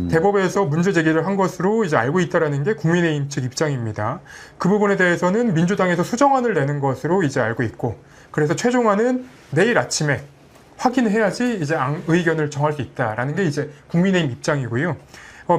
대법에서 문제 제기를 한 것으로 이제 알고 있다라는 게 국민의힘 측 입장입니다. 그 부분에 대해서는 민주당에서 수정안을 내는 것으로 이제 알고 있고, 그래서 최종안은 내일 아침에 확인해야지 이제 의견을 정할 수 있다라는 게 이제 국민의힘 입장이고요.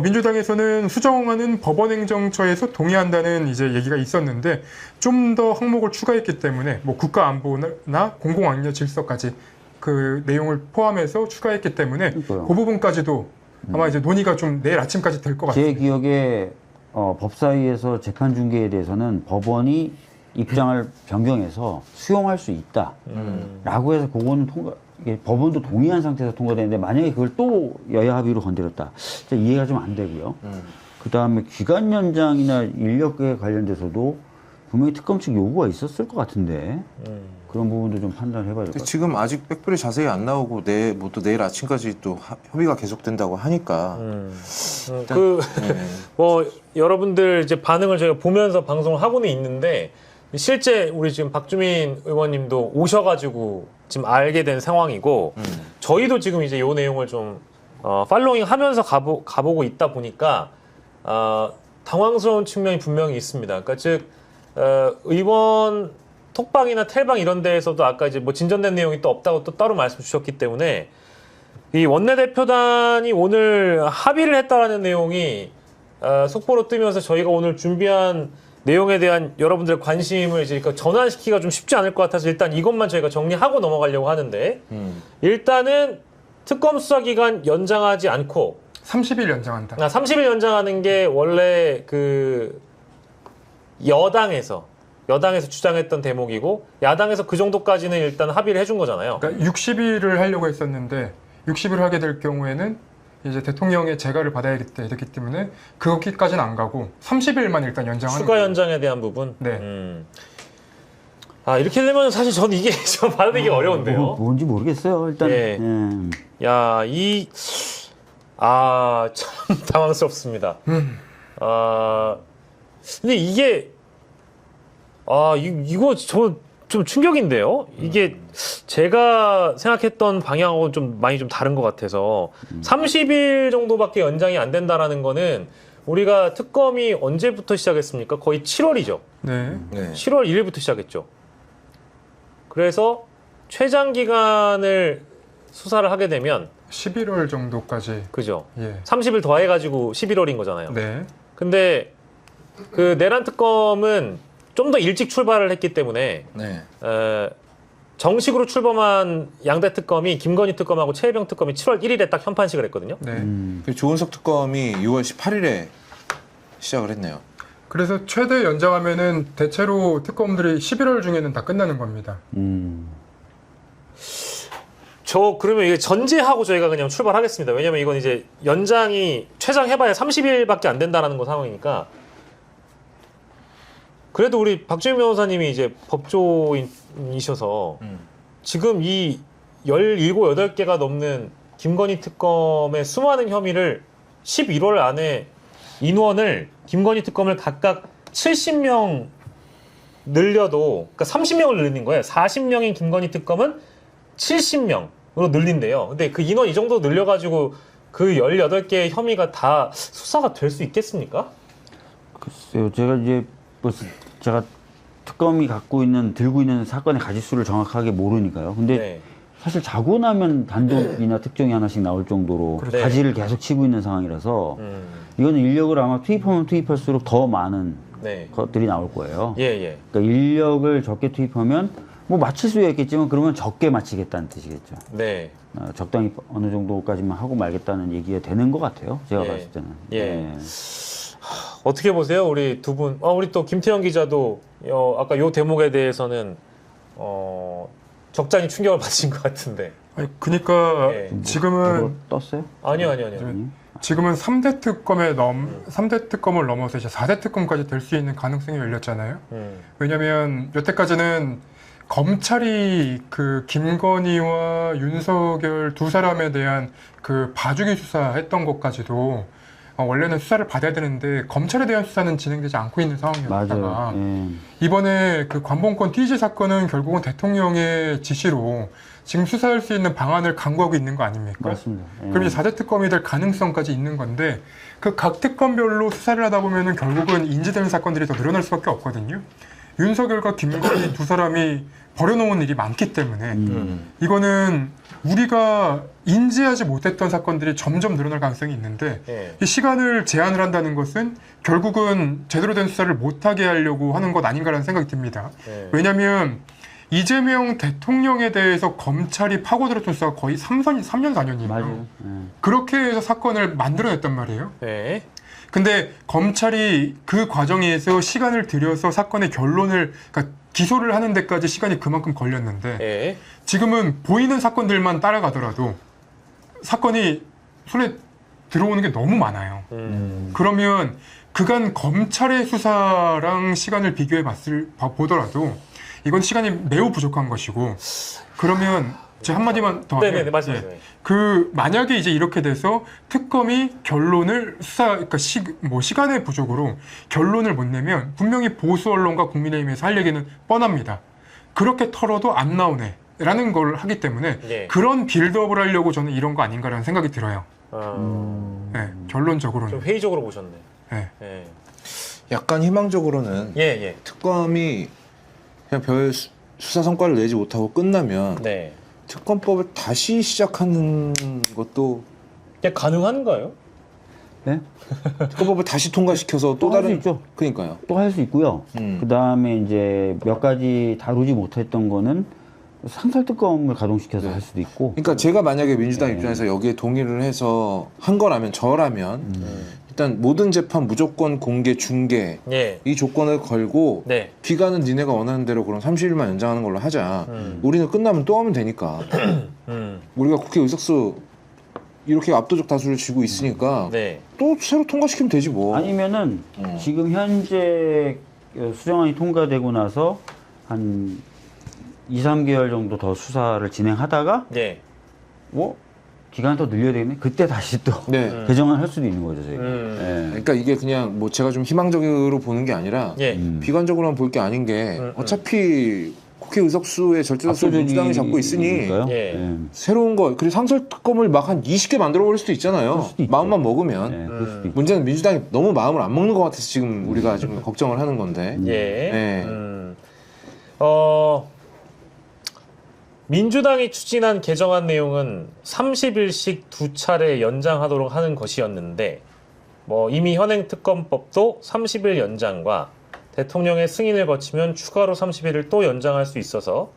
민주당에서는 수정안은 법원행정처에서 동의한다는 이제 얘기가 있었는데 좀 더 항목을 추가했기 때문에 뭐 국가안보나 공공안전 질서까지 그 내용을 포함해서 추가했기 때문에 그러니까요. 그 부분까지도 아마 이제 논의가 좀 내일 아침까지 될 것 제 같습니다. 기억에 법사위에서 재판 중계에 대해서는 법원이 입장을 변경해서 수용할 수 있다라고 해서 그거는 이게 법원도 동의한 상태에서 통과되는데 만약에 그걸 또 여야 합의로 건드렸다, 진짜 이해가 좀 안 되고요. 그 다음에 기간 연장이나 인력에 관련돼서도 분명히 특검 측 요구가 있었을 것 같은데 그런 부분도 좀 판단을 해봐야 될 것 근데 같아요. 지금 아직 백불이 자세히 안 나오고 또 내일 아침까지 또 협의가 계속된다고 하니까 뭐 여러분들 이제 반응을 저희가 보면서 방송을 하고는 있는데 실제 우리 지금 박주민 의원님도 오셔가지고 지금 알게 된 상황이고 저희도 지금 이제 요 내용을 좀 팔로잉 하면서 가보고 있다 보니까 당황스러운 측면이 분명히 있습니다. 그러니까 즉 의원 톡방이나 텔방 이런 데에서도 아까 이제 뭐 진전된 내용이 또 없다고 또 따로 말씀 주셨기 때문에 이 원내대표단이 오늘 합의를 했다라는 내용이 속보로 뜨면서 저희가 오늘 준비한 내용에 대한 여러분들의 관심을 이제 전환시키기가 좀 쉽지 않을 것 같아서 일단 이것만 저희가 정리하고 넘어가려고 하는데 일단은 특검 수사 기간 연장하지 않고 30일 연장한다. 30일 연장하는 게 원래 그 여당에서 주장했던 대목이고 야당에서 그 정도까지는 일단 합의를 해준 거잖아요. 그러니까 60일을 하려고 했었는데 60일을 하게 될 경우에는 이제 대통령의 재가를 받아야 되기 때문에 그것까지는 안 가고 30일만 일단 연장하는 추가 거예요. 연장에 대한 부분. 네. 이렇게 되면 사실 저는 이게 좀 받아들이기 어려운데요. 뭔지 모르겠어요. 일단 예. 야, 참 당황스럽습니다. 근데 이게 이거 저 좀 충격인데요. 이게 제가 생각했던 방향하고 좀 많이 좀 다른 것 같아서 30일 정도밖에 연장이 안 된다라는 거는 우리가 특검이 언제부터 시작했습니까? 거의 7월이죠. 네. 7월 1일부터 시작했죠. 그래서 최장 기간을 수사를 하게 되면 11월 정도까지. 그죠. 예. 30일 더해가지고 11월인 거잖아요. 네. 근데 그 내란 특검은 좀 더 일찍 출발을 했기 때문에 정식으로 출범한 양대 특검이 김건희 특검하고 최혜병 특검이 7월 1일에 딱 현판식을 했거든요. 네. 조은석 특검이 6월 18일에 시작을 했네요. 그래서 최대 연장하면은 대체로 특검들이 11월 중에는 다 끝나는 겁니다. 그러면 이게 전제하고 저희가 그냥 출발하겠습니다. 왜냐면 이건 이제 연장이 최장 해봐야 30일밖에 안 된다는 거 상황이니까. 그래도 우리 박주민 변호사님이 이제 법조인이셔서 지금 이 17, 8개가 넘는 김건희 특검의 수많은 혐의를 11월 안에 인원을 김건희 특검을 각각 70명 늘려도 그러니까 30명을 늘리는 거예요. 40명인 김건희 특검은 70명으로 늘린대요. 근데 그 인원 이 정도 늘려가지고 그 18개의 혐의가 다 수사가 될 수 있겠습니까? 글쎄요. 제가 특검이 들고 있는 사건의 가지수를 정확하게 모르니까요. 근데 사실 자고 나면 단독이나 특종이 하나씩 나올 정도로 그렇죠. 가지를 계속 치고 있는 상황이라서 이거는 인력을 아마 투입하면 투입할수록 더 많은 것들이 나올 거예요. 그러니까 인력을 적게 투입하면 뭐 맞출 수 있겠지만 그러면 적게 맞히겠다는 뜻이겠죠. 적당히 어느 정도까지만 하고 말겠다는 얘기가 되는 것 같아요. 제가 봤을 때는. 어떻게 보세요? 우리 두 분. 우리 또 김태형 기자도 아까 요 대목에 대해서는 적잖이 충격을 받으신 것 같은데. 그러니까 지금은 떴어요? 아니요. 지금은 3대 특검을 넘어서 이제 4대 특검까지 될 수 있는 가능성이 열렸잖아요. 왜냐면 여태까지는 검찰이 그 김건희와 윤석열 두 사람에 대한 그 봐주기 수사했던 것까지도 원래는 수사를 받아야 되는데 검찰에 대한 수사는 진행되지 않고 있는 상황이었다가 이번에 그 관봉권 TG 사건은 결국은 대통령의 지시로 지금 수사할 수 있는 방안을 강구하고 있는 거 아닙니까? 맞습니다. 그럼 이제 4대 특검이 될 가능성까지 있는 건데 그 각 특검별로 수사를 하다 보면은 결국은 인지되는 사건들이 더 늘어날 수밖에 없거든요. 윤석열과 김건희 두 사람이 벌여놓은 일이 많기 때문에 이거는 우리가 인지하지 못했던 사건들이 점점 늘어날 가능성이 있는데 이 시간을 제한을 한다는 것은 결국은 제대로 된 수사를 못하게 하려고 하는 것 아닌가라는 생각이 듭니다. 왜냐하면 이재명 대통령에 대해서 검찰이 파고들었던 수사가 거의 3년, 4년이에요. 맞아요. 그렇게 해서 사건을 만들어냈단 말이에요. 근데 검찰이 그 과정에서 시간을 들여서 사건의 결론을, 그러니까 기소를 하는 데까지 시간이 그만큼 걸렸는데 지금은 보이는 사건들만 따라가더라도 사건이 손에 들어오는 게 너무 많아요. 그러면 그간 검찰의 수사랑 시간을 보더라도 이건 시간이 매우 부족한 것이고 그러면 제가 한마디만 더 하면 네네 말씀하세요. 그 만약에 이제 이렇게 돼서 특검이 결론을 그러니까 시간의 부족으로 결론을 못 내면 분명히 보수 언론과 국민의힘에서 할 얘기는 뻔합니다. 그렇게 털어도 안 나오네라는 걸 하기 때문에 예. 그런 빌드업을 하려고 저는 이런 거 아닌가라는 생각이 들어요. 네, 결론적으로는. 좀 회의적으로 보셨네. 네. 예. 약간 희망적으로는 예. 특검이 그냥 별 수사 성과를 내지 못하고 끝나면 네. 특검법을 다시 시작하는 것도 그냥 가능한가요? 네? 특검법을 다시 통과시켜서 또 또 할 수 다른 있죠. 그러니까요. 또 할 수 있고요. 음. 그 다음에 이제 몇 가지 다루지 못했던 거는 상설특검을 가동시켜서 할 수도 있고. 그러니까 제가 만약에 민주당 네. 입장에서 여기에 동의를 해서 한 거라면 저라면 일단 모든 재판 무조건 공개 중개 예. 이 조건을 걸고 네. 기간은 니네가 원하는 대로 그럼 30일만 연장하는 걸로 하자. 우리는 끝나면 또 하면 되니까. 우리가 국회 의석수 이렇게 압도적 다수를 쥐고 있으니까 네. 또 새로 통과시키면 되지 뭐. 아니면은 지금 현재 수정안이 통과되고 나서 한 2, 3개월 정도 더 수사를 진행하다가 예. 기간 더 늘려야 되겠네. 그때 다시 또 네. 개정을 할 수도 있는 거죠, 저희가. 예. 그러니까 이게 그냥 뭐 제가 좀 희망적으로 보는 게 아니라 예. 비관적으로만 볼 게 아닌 게 어차피 국회 의석수의 절대다수를 민주당이 잡고 있으니 예. 새로운 거 그리고 상설특검을 막 한 20개 만들어 버릴 수도 있잖아요. 수도 있죠. 마음만 먹으면. 예, 그럴 수도 있고. 문제는 민주당이 너무 마음을 안 먹는 것 같아서 지금 우리가 지금 걱정을 하는 건데. 예. 네. 민주당이 추진한 개정안 내용은 30일씩 2차례 연장하도록 하는 것이었는데 뭐 이미 현행 특검법도 30일 연장과 대통령의 승인을 거치면 추가로 30일을 또 연장할 수 있어서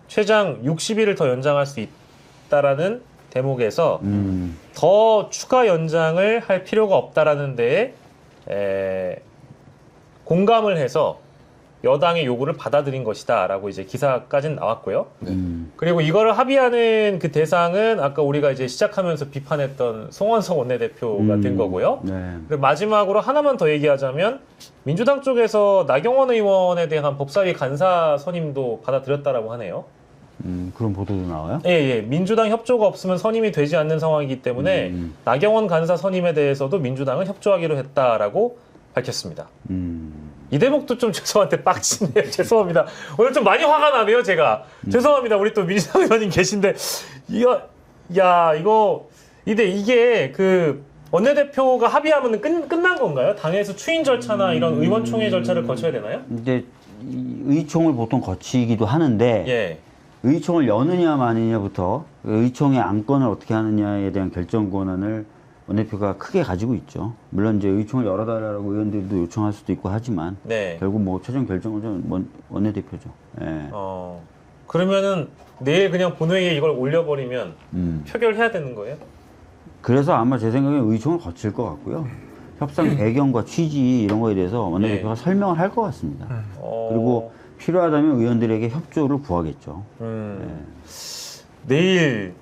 최장 60일을 더 연장할 수 있다라는 대목에서 더 추가 연장을 할 필요가 없다라는 데에 공감을 해서 여당의 요구를 받아들인 것이다라고 이제 기사까지는 나왔고요. 그리고 이거를 합의하는 그 대상은 아까 우리가 이제 시작하면서 비판했던 송원석 원내대표가 된 거고요. 네. 그리고 마지막으로 하나만 더 얘기하자면 민주당 쪽에서 나경원 의원에 대한 법사위 간사 선임도 받아들였다라고 하네요. 그런 보도도 나와요? 예. 민주당 협조가 없으면 선임이 되지 않는 상황이기 때문에 나경원 간사 선임에 대해서도 민주당은 협조하기로 했다라고 밝혔습니다. 이 대목도 좀 죄송한데 빡치네요. 죄송합니다. 오늘 좀 많이 화가 나네요, 제가. 죄송합니다. 우리 또 민주당 의원님 계신데 이거 이게 그 원내대표가 합의하면 끝난 건가요? 당에서 추인 절차나 이런 의원총회 절차를 거쳐야 되나요? 이제 이 의총을 보통 거치기도 하는데 예. 의총을 여느냐 마느냐부터 의총의 안건을 어떻게 하느냐에 대한 결정 권한을 원내대표가 크게 가지고 있죠. 물론 이제 의총을 열어달라고 의원들도 요청할 수도 있고 하지만 네. 결국 뭐 최종 결정은 원내대표죠. 예. 그러면은 내일 그냥 본회의에 이걸 올려버리면 표결해야 되는 거예요? 그래서 아마 제 생각엔 의총을 거칠 것 같고요. 협상 배경과 취지 이런 거에 대해서 원내대표가 설명을 할 것 같습니다. 그리고 필요하다면 의원들에게 협조를 구하겠죠. 내일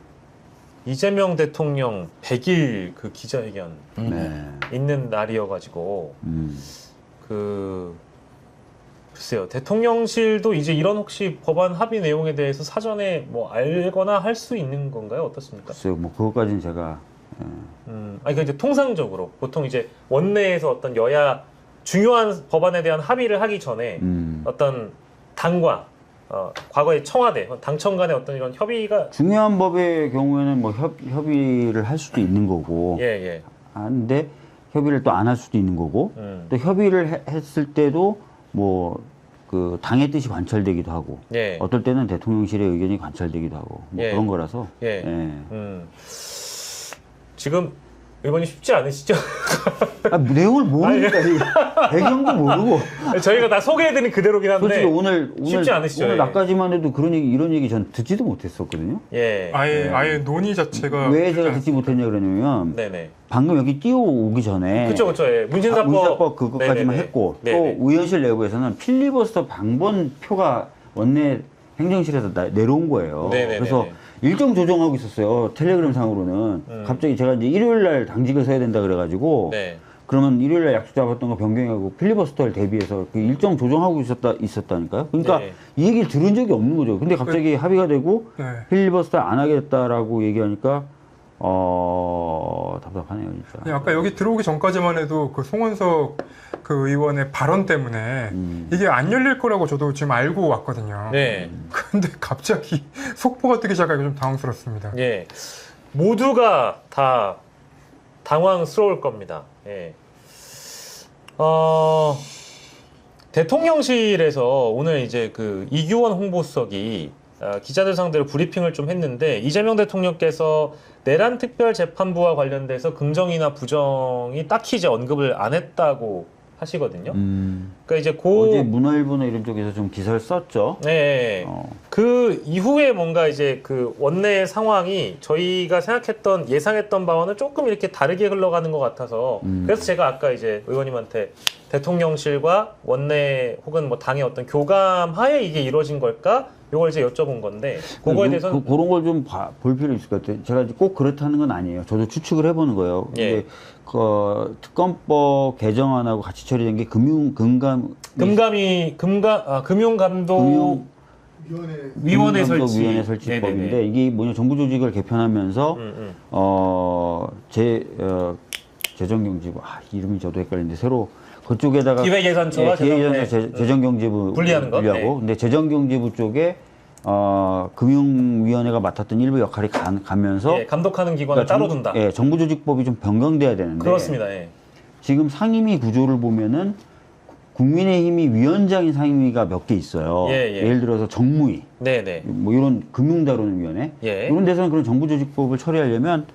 이재명 대통령 100일 그 기자회견 네. 있는 날이어가지고 글쎄요, 대통령실도 이제 이런 혹시 법안 합의 내용에 대해서 사전에 뭐 알거나 할 수 있는 건가요? 어떻습니까? 글쎄요, 뭐 그것까지는 제가 그러니까 이제 통상적으로 보통 이제 원내에서 어떤 여야 중요한 법안에 대한 합의를 하기 전에 어떤 당과 과거의 청와대, 당청 간의 어떤 이런 협의가 중요한 법의 경우에는 뭐 협의를 할 수도 있는 거고 예. 하는데 협의를 또 안 할 수도 있는 거고 또 협의를 했을 때도 뭐 그 당의 뜻이 관철되기도 하고 예. 어떨 때는 대통령실의 의견이 관철되기도 하고 뭐 예. 그런 거라서 예. 예. 지금 의원님 쉽지 않으시죠? 내용을 모르니까 배경도 모르고 저희가 다 소개해드린 그대로긴 한데 솔직히 오늘 쉽지 않으시죠? 오늘 예. 나까지만 해도 이런 얘기 전 듣지도 못했었거든요. 예. 아예 논의 자체가 왜 제가 듣지 못했냐 그러냐면 네네. 방금 여기 뛰어오기 전에 그쵸. 예. 문신사법 그것까지만 네네네. 했고 네네. 또 의원실 내부에서는 필리버스터 방번표가 원내 행정실에서 내려온 거예요. 네네네네. 그래서 일정 조정하고 있었어요. 텔레그램 상으로는 갑자기 제가 이제 일요일 날 당직을 서야 된다 그래가지고 네. 그러면 일요일에 약속 잡았던 거 변경하고 필리버스터를 대비해서 그 일정 조정하고 있었다니까요. 그러니까 네. 이 얘기를 들은 적이 없는 거죠. 근데 갑자기 합의가 되고 네. 필리버스터 안 하겠다라고 얘기하니까 답답하네요, 진짜. 네, 아까 여기 들어오기 전까지만 해도 그 송원석 그 의원의 발언 때문에 이게 안 열릴 거라고 저도 지금 알고 왔거든요. 네. 근데 갑자기 속보가 뜨기 시작하니까 좀 당황스럽습니다. 예. 모두가 다 당황스러울 겁니다. 예. 대통령실에서 오늘 이제 그 이규원 홍보수석이 기자들 상대로 브리핑을 좀 했는데 이재명 대통령께서 내란 특별재판부와 관련돼서 긍정이나 부정이 딱히 이제 언급을 안 했다고 하시거든요. 그러니까 이제 어제 문화일보나 이런 쪽에서 좀 기사를 썼죠. 네. 그 이후에 뭔가 이제 그 원내 상황이 저희가 생각했던 예상했던 바와는 조금 이렇게 다르게 흘러가는 것 같아서 그래서 제가 아까 이제 의원님한테 대통령실과 원내 혹은 뭐 당의 어떤 교감 하에 이게 이루어진 걸까? 요걸 이제 여쭤본 건데 그거에 대해서는 그런 걸 좀 볼 필요 있을 것 같아요. 제가 꼭 그렇다는 건 아니에요. 저도 추측을 해보는 거예요. 예. 근데 그 특검법 개정안하고 같이 처리된 게 금융감독 위원회 설치. 위원회 설치법인데 네네네. 이게 뭐냐 정부 조직을 개편하면서 재정경제부 이름이 저도 헷갈리는데 새로 그쪽에다가 기획예산처와 기획예산처 재정경제부 분리하는 거? 분리하고 네. 근데 재정경제부 쪽에 금융위원회가 맡았던 일부 역할이 가면서 예, 감독하는 기관을 따로 둔다. 예, 정부조직법이 좀 변경돼야 되는데 그렇습니다. 예. 지금 상임위 구조를 보면은 국민의힘이 위원장인 상임위가 몇 개 있어요. 예. 예를 들어서 정무위, 네네. 뭐 이런 금융 다루는 위원회 예. 이런 데서는 그런 정부조직법을 처리하려면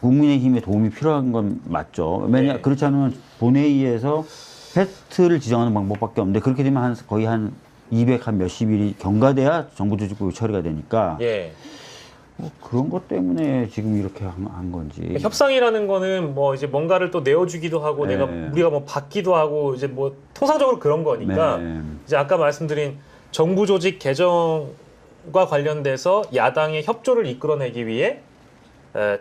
국민의힘의 도움이 필요한 건 맞죠. 왜냐 예. 그렇지 않으면 본회의에서 패스트를 지정하는 방법밖에 없는데 그렇게 되면 거의 한 200 한 몇십 일이 경과돼야 정부조직법이 처리가 되니까 예. 뭐 그런 것 때문에 지금 이렇게 한 건지. 협상이라는 거는 뭐 이제 뭔가를 또 내어주기도 하고 네. 우리가 뭐 받기도 하고 이제 뭐 통상적으로 그런 거니까 네. 이제 아까 말씀드린 정부 조직 개정과 관련돼서 야당의 협조를 이끌어내기 위해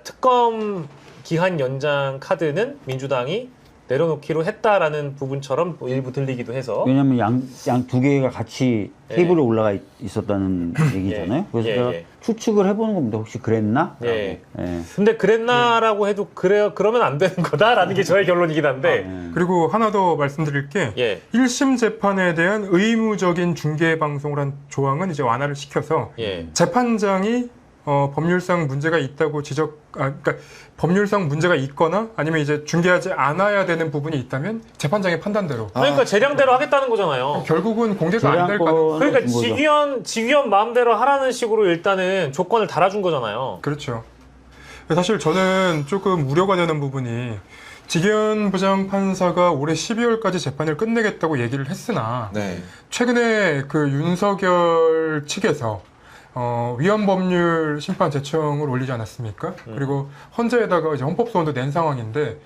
특검 기한 연장 카드는 민주당이 내려놓기로 했다라는 부분처럼 뭐 일부 들리기도 해서 왜냐하면 양 두 개가 같이 예. 테이블에 올라가 있었다는 얘기잖아요. 그래서 예, 제가 예. 추측을 해보는 겁니다. 혹시 그랬나? 예. 예. 근데 그랬나라고 해도 그러면 안 되는 거다라는 게 저의 결론이긴 한데 그리고 하나 더 말씀드릴 게 예. 1심 재판에 대한 의무적인 중계 방송을 한 조항은 이제 완화를 시켜서 예. 재판장이 법률상 문제가 있다고 그러니까 법률상 문제가 있거나 아니면 이제 중개하지 않아야 되는 부분이 있다면 재판장의 판단대로. 그러니까 재량대로 하겠다는 거잖아요. 결국은 공개가 안 될 가능. 그러니까 직위원 마음대로 하라는 식으로 일단은 조건을 달아준 거잖아요. 그렇죠. 사실 저는 조금 우려가 되는 부분이 직위원 부장판사가 올해 12월까지 재판을 끝내겠다고 얘기를 했으나 네. 최근에 그 윤석열 측에서 위헌법률 심판 제청을 올리지 않았습니까? 그리고 헌재에다가 이제 헌법소원도 낸 상황인데,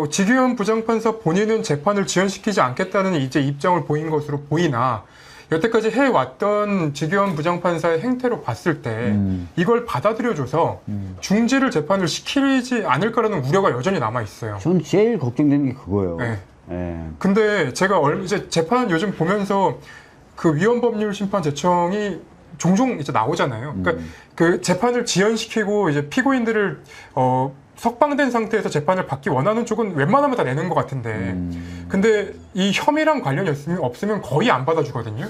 직위원 부장판사 본인은 재판을 지연시키지 않겠다는 이제 입장을 보인 것으로 보이나, 여태까지 해왔던 직위원 부장판사의 행태로 봤을 때, 이걸 받아들여줘서 중지를 재판을 시키지 않을까라는 우려가 여전히 남아있어요. 전 제일 걱정되는 게 그거예요. 네. 예. 근데 제가 이제 재판 요즘 보면서 그 위헌법률 심판 제청이 종종 이제 나오잖아요. 그러니까 그 재판을 지연시키고 이제 피고인들을 석방된 상태에서 재판을 받기 원하는 쪽은 웬만하면 다 내는 것 같은데, 근데 이 혐의랑 관련이 없으면 거의 안 받아주거든요.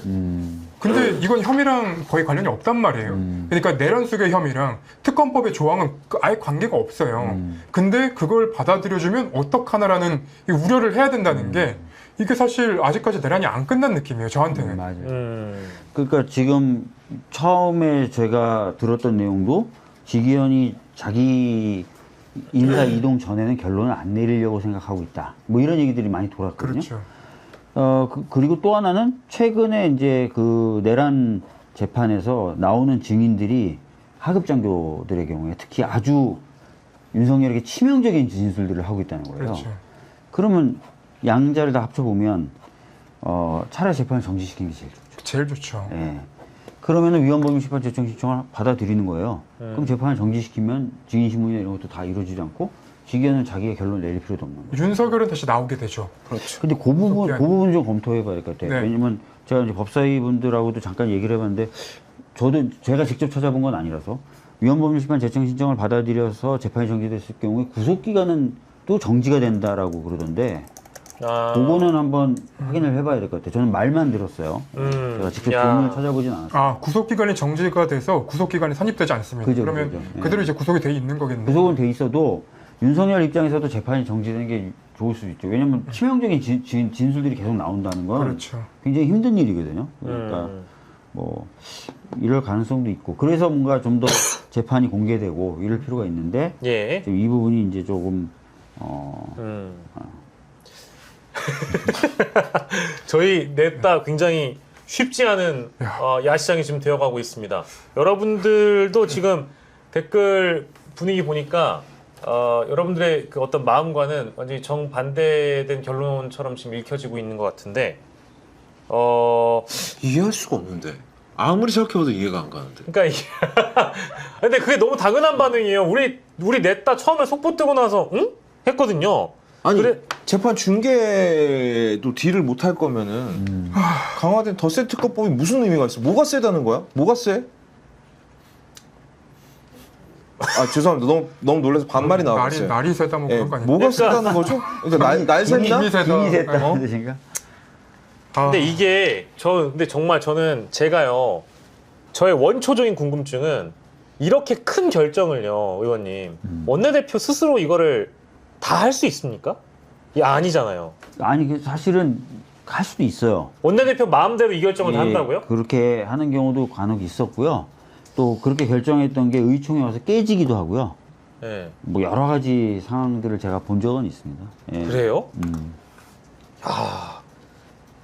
근데 이건 혐의랑 거의 관련이 없단 말이에요. 그러니까 내란 속의 혐의랑 특검법의 조항은 아예 관계가 없어요. 근데 그걸 받아들여주면 어떡하나라는 이 우려를 해야 된다는 게 이게 사실 아직까지 내란이 안 끝난 느낌이에요, 저한테는. 맞아요. 그러니까 지금 처음에 제가 들었던 내용도 직위원이 자기 인사 이동 전에는 결론을 안 내리려고 생각하고 있다. 뭐 이런 얘기들이 많이 돌았거든요. 그렇죠. 그리고 또 하나는 최근에 이제 그 내란 재판에서 나오는 증인들이 하급 장교들의 경우에 특히 아주 윤석열에게 치명적인 진술들을 하고 있다는 거예요. 그렇죠. 그러면 양자를 다 합쳐보면 차라리 재판을 정지시키는 게 제일 좋죠. 제일 좋죠. 예. 그러면은 위헌법률 심판 제청 신청을 받아들이는 거예요. 그럼 재판을 정지시키면 증인 신문이나 이런 것도 다 이루어지지 않고 직위원은 자기가 결론 내릴 필요도 없는 거예요. 윤석열은 다시 나오게 되죠. 그렇죠. 근데 그 부분 좀 검토해봐야 될 것 같아요. 네. 왜냐면 제가 이제 법사위 분들하고도 잠깐 얘기를 해봤는데 저도 제가 직접 찾아본 건 아니라서 위헌법률심판 제청 신청을 받아들여서 재판이 정지됐을 경우에 구속기간은 또 정지가 된다라고 그러던데 그거는 한번 확인을 해봐야 될 것 같아요. 저는 말만 들었어요. 제가 직접 본문을 찾아보진 않았어요. 아, 구속기간이 정지가 돼서 구속기간이 산입되지 않습니다. 그죠, 그러면 그죠. 예. 그대로 이제 구속이 돼 있는 거겠네요. 구속은 돼 있어도 윤석열 입장에서도 재판이 정지되는 게 좋을 수 있죠. 왜냐면 치명적인 진술들이 계속 나온다는 건 그렇죠. 굉장히 힘든 일이거든요. 그러니까 뭐 이럴 가능성도 있고 그래서 뭔가 좀 더 재판이 공개되고 이럴 필요가 있는데 예. 지금 이 부분이 이제 조금 저희 넷다 굉장히 쉽지 않은 야시장이 지금 되어가고 있습니다. 여러분들도 지금 댓글 분위기 보니까 여러분들의 그 어떤 마음과는 완전히 정반대된 결론처럼 지금 읽혀지고 있는 것 같은데 이해할 수가 없는데 아무리 생각해봐도 이해가 안 가는데. 그러니까 근데 그게 너무 당연한 반응이에요. 우리 넷다 처음에 속보 뜨고 나서 응? 했거든요. 아니 그래- 재판 중계도 딜을 못 할 거면은 강화된 덧세 특검법이 무슨 의미가 있어? 뭐가 세다는 거야? 뭐가 세? 아 죄송합니다. 너무 놀라서 반말이 나왔어요. 날이 세다 뭐 예, 그런 거 아니에요? 뭐가 세다는 거죠? 그러니까 날 샜나? 김이 세다. 힘이 어? 됐다는 뜻인가? 근데 이게 근데 정말 저는 제가요 저의 원초적인 궁금증은 이렇게 큰 결정을요 의원님 원내대표 스스로 이거를 다 할 수 있습니까? 이게 아니잖아요. 아니 그 사실은 할 수도 있어요. 원내대표 마음대로 이 결정을 다 예, 한다고요? 그렇게 하는 경우도 간혹 있었고요. 또 그렇게 결정했던 게 의총에 와서 깨지기도 하고요. 예. 뭐 여러 가지 상황들을 제가 본 적은 있습니다. 예. 그래요?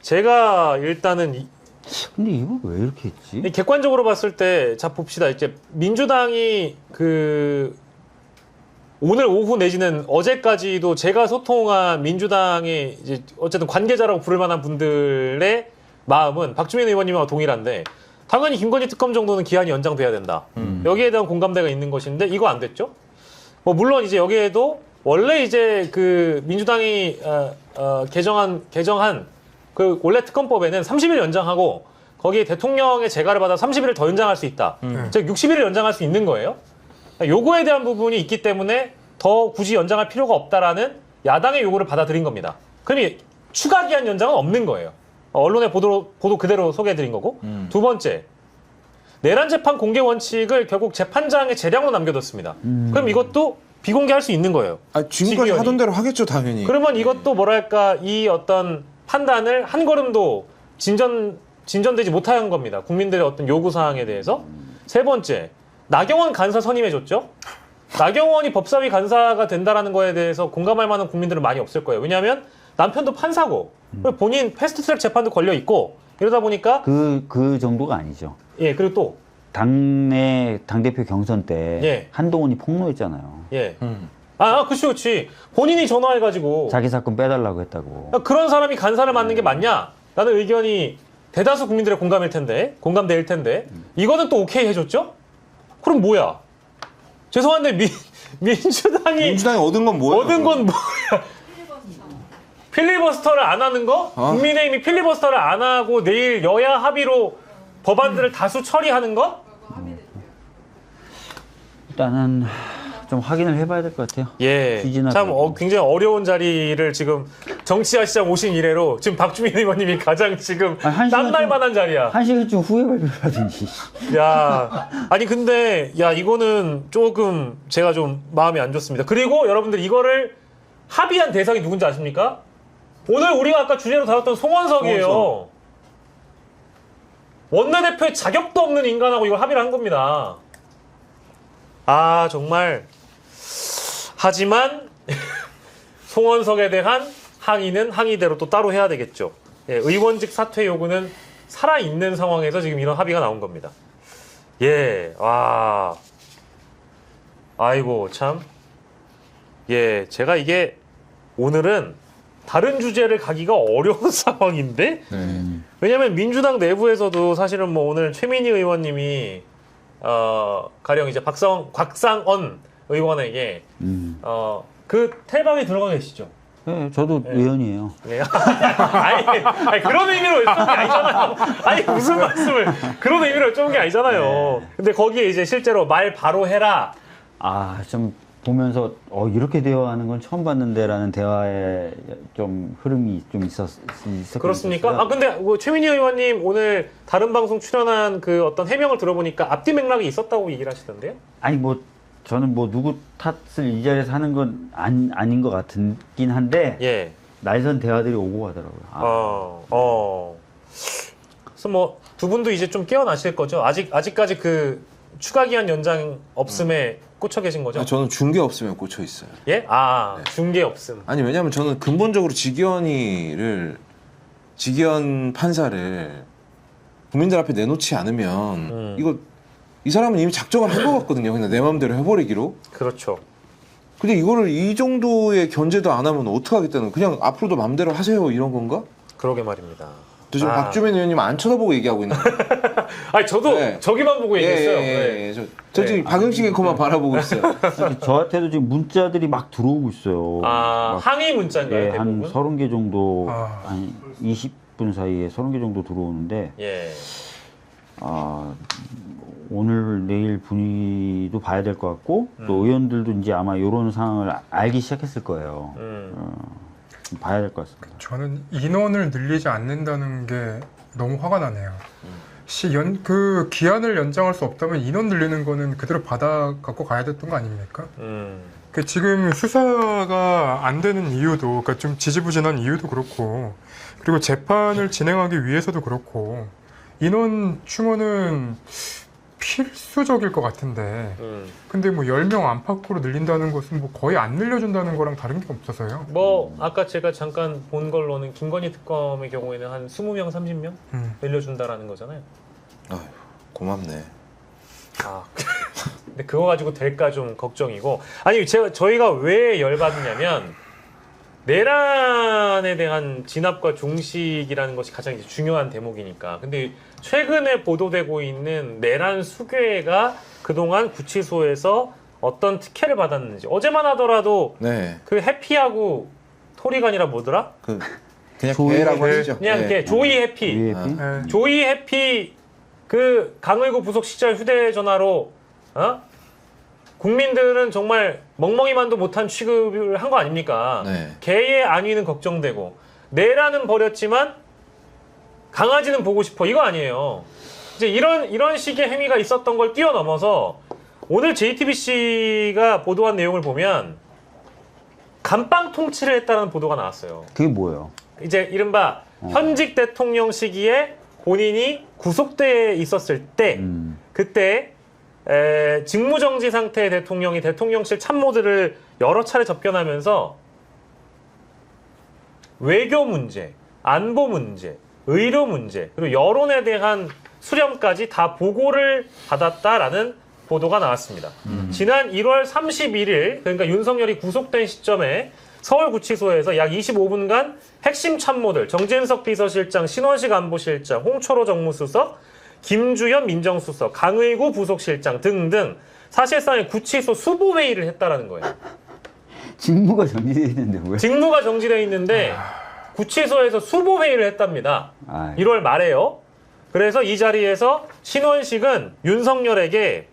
제가 일단은 근데 이거 왜 이렇게 했지? 이 객관적으로 봤을 때, 자 봅시다. 이제 민주당이 오늘 오후 내지는 어제까지도 제가 소통한 민주당의 이제 어쨌든 관계자라고 부를 만한 분들의 마음은 박주민 의원님과 동일한데 당연히 김건희 특검 정도는 기한이 연장돼야 된다. 여기에 대한 공감대가 있는 것인데 이거 안 됐죠? 뭐 물론 이제 여기에도 원래 이제 그 민주당이 개정한 그 원래 특검법에는 30일 연장하고 거기에 대통령의 재가를 받아 30일을 더 연장할 수 있다. 즉 60일을 연장할 수 있는 거예요. 요거에 대한 부분이 있기 때문에 더 굳이 연장할 필요가 없다라는 야당의 요구를 받아들인 겁니다. 그럼 추가 기한 연장은 없는 거예요. 언론의 보도 그대로 소개해드린 거고. 두 번째, 내란 재판 공개 원칙을 결국 재판장의 재량으로 남겨뒀습니다. 그럼 이것도 비공개할 수 있는 거예요. 아, 지금까지 지기현이. 하던 대로 하겠죠 당연히. 그러면 이것도 뭐랄까 이 어떤 판단을 한 걸음도 진전되지 못한 겁니다. 국민들의 어떤 요구 사항에 대해서. 세 번째, 나경원 간사 선임해줬죠. 나경원이 법사위 간사가 된다라는 거에 대해서 공감할 만한 국민들은 많이 없을 거예요. 왜냐하면 남편도 판사고 본인 패스트트랙 재판도 걸려 있고 이러다 보니까 그 정도가 아니죠. 예 그리고 또 당대표 경선 때 예. 한동훈이 폭로했잖아요. 예. 그치. 본인이 전화해가지고 자기 사건 빼달라고 했다고. 그런 사람이 간사를 맡는 게 맞냐? 라는 의견이 대다수 국민들의 공감대일 텐데 이거는 또 오케이 해줬죠? 그럼 뭐야? 죄송한데 민주당이 얻은 건 뭐예요? 얻은 건 뭐야? 필리버스터를 안 하는 거? 국민의힘이 필리버스터를 안 하고 내일 여야 합의로 법안들을 다수 처리하는 거? 일단은 좀 확인을 해봐야 될 것 같아요. 예. 취지나 참 그런 거. 굉장히 어려운 자리를 지금 정치화 시장 오신 이래로 지금 박주민 의원님이 가장 지금 아니, 한 시간 땀날 좀- 만한 자리야. 한 시간쯤 후에 발표하든지. 야, 아니 근데 이거는 조금 제가 좀 마음이 안 좋습니다. 그리고 여러분들 이거를 합의한 대상이 누군지 아십니까? 오늘 우리가 아까 주제로 다뤘던 송원석이에요. 원내대표의 자격도 없는 인간하고 이걸 합의를 한 겁니다. 정말. 하지만 송원석에 대한 항의는 항의대로 또 따로 해야 되겠죠. 예, 의원직 사퇴 요구는 살아있는 상황에서 지금 이런 합의가 나온 겁니다. 예, 와. 아이고, 참. 예, 제가 이게 오늘은 다른 주제를 가기가 어려운 상황인데? 네. 왜냐면 민주당 내부에서도 사실은 뭐 오늘 최민희 의원님이, 가령 이제 곽상언 의원에게, 그 텔방에 들어가 계시죠? 네, 저도 의원이에요. 네. 아니, 그런 의미로 여쭤본 게 아니잖아요. 아니, 무슨 말씀을. 그런 의미로 여쭤본 게 아니잖아요. 근데 거기에 이제 실제로 말 바로 해라. 아, 좀 보면서 이렇게 대화하는 건 처음 봤는데라는 대화의 좀 흐름이 좀 있었긴 그렇습니까? 있었어요. 아, 근데 뭐 최민희 의원님 오늘 다른 방송 출연한 그 어떤 해명을 들어보니까 앞뒤 맥락이 있었다고 얘기를 하시던데요? 아니 뭐 저는 뭐 누구 탓을 이 자리에서 하는 건 아닌 것 같긴 한데 예. 날선 대화들이 오고 가더라고요. 그래서 뭐 두 분도 이제 좀 깨어나실 거죠? 아직까지 그 추가 기한 연장 없음에 꽂혀 계신 거죠? 저는 중계 없으면 꽂혀 있어요. 예? 중계 없음. 아니 왜냐면 저는 근본적으로 직위원 판사를 국민들 앞에 내놓지 않으면 이 사람은 이미 작정을 한 것 같거든요. 그냥 내 마음대로 해버리기로. 그렇죠. 근데 이거를 이 정도의 견제도 안 하면 어떡하겠다는, 그냥 앞으로도 마음대로 하세요 이런 건가? 그러게 말입니다. 저 지금 박주민 의원님 안 쳐다보고 얘기하고 있는 거예요. 아니 저도 네. 저기만 보고 얘기했어요. 예. 저 지금 박영식 앵커만 바라보고 있어요. 저한테도 지금 문자들이 막 들어오고 있어요. 막, 항의 문자인가요? 한 대부분? 30개 정도, 한 20분 사이에 30개 정도 들어오는데 예. 오늘 내일 분위기도 봐야 될 것 같고 또 의원들도 이제 아마 이런 상황을 알기 시작했을 거예요. 좀 봐야 될 것 같습니다. 저는 인원을 늘리지 않는다는 게 너무 화가 나네요. 그 기한을 연장할 수 없다면 인원 늘리는 거는 그대로 받아 갖고 가야 됐던 거 아닙니까? 그 지금 수사가 안 되는 이유도, 그러니까 좀 지지부진한 이유도 그렇고, 그리고 재판을 진행하기 위해서도 그렇고, 인원 충원은 필수적일 것 같은데, 근데 뭐 10명 안팎으로 늘린다는 것은 뭐 거의 안 늘려준다는 거랑 다른 게 없어서요. 뭐 아까 제가 잠깐 본 걸로는 김건희 특검의 경우에는 한 20명, 30명 늘려준다라는 거잖아요. 아휴, 고맙네. 근데 그거 가지고 될까 좀 걱정이고. 아니 저희가 왜 열받느냐면 내란에 대한 진압과 종식이라는 것이 가장 이제 중요한 대목이니까. 근데 최근에 보도되고 있는 내란 수괴가 그동안 구치소에서 어떤 특혜를 받았는지, 어제만 하더라도 네. 그 해피하고 토리가 아니라 뭐더라? 그냥 조이 배라고 하시죠. 그냥 이렇게 조이 해피. 조이 해피 그 강의구 부속 시절 휴대전화로 국민들은 정말 멍멍이만도 못한 취급을 한 거 아닙니까? 네. 개의 안위는 걱정되고 내란은 버렸지만 강아지는 보고 싶어, 이거 아니에요. 이제 이런 식의 행위가 있었던 걸 뛰어넘어서 오늘 JTBC가 보도한 내용을 보면 감방 통치를 했다는 보도가 나왔어요. 그게 뭐예요? 이제 이른바 현직 대통령 시기에 본인이 구속돼 있었을 때 그때 직무정지 상태의 대통령이 대통령실 참모들을 여러 차례 접견하면서 외교 문제, 안보 문제, 의료 문제, 그리고 여론에 대한 수렴까지 다 보고를 받았다라는 보도가 나왔습니다. 지난 1월 31일, 그러니까 윤석열이 구속된 시점에 서울구치소에서 약 25분간 핵심 참모들, 정진석 비서실장, 신원식 안보실장, 홍철호 정무수석, 김주현 민정수석, 강의구 부속실장 등등 사실상의 구치소 수보회의를 했다라는 거예요. 직무가 정지되어 있는데 왜? 직무가 정지되어 있는데 구치소에서 수보회의를 했답니다. 1월 말에요. 그래서 이 자리에서 신원식은 윤석열에게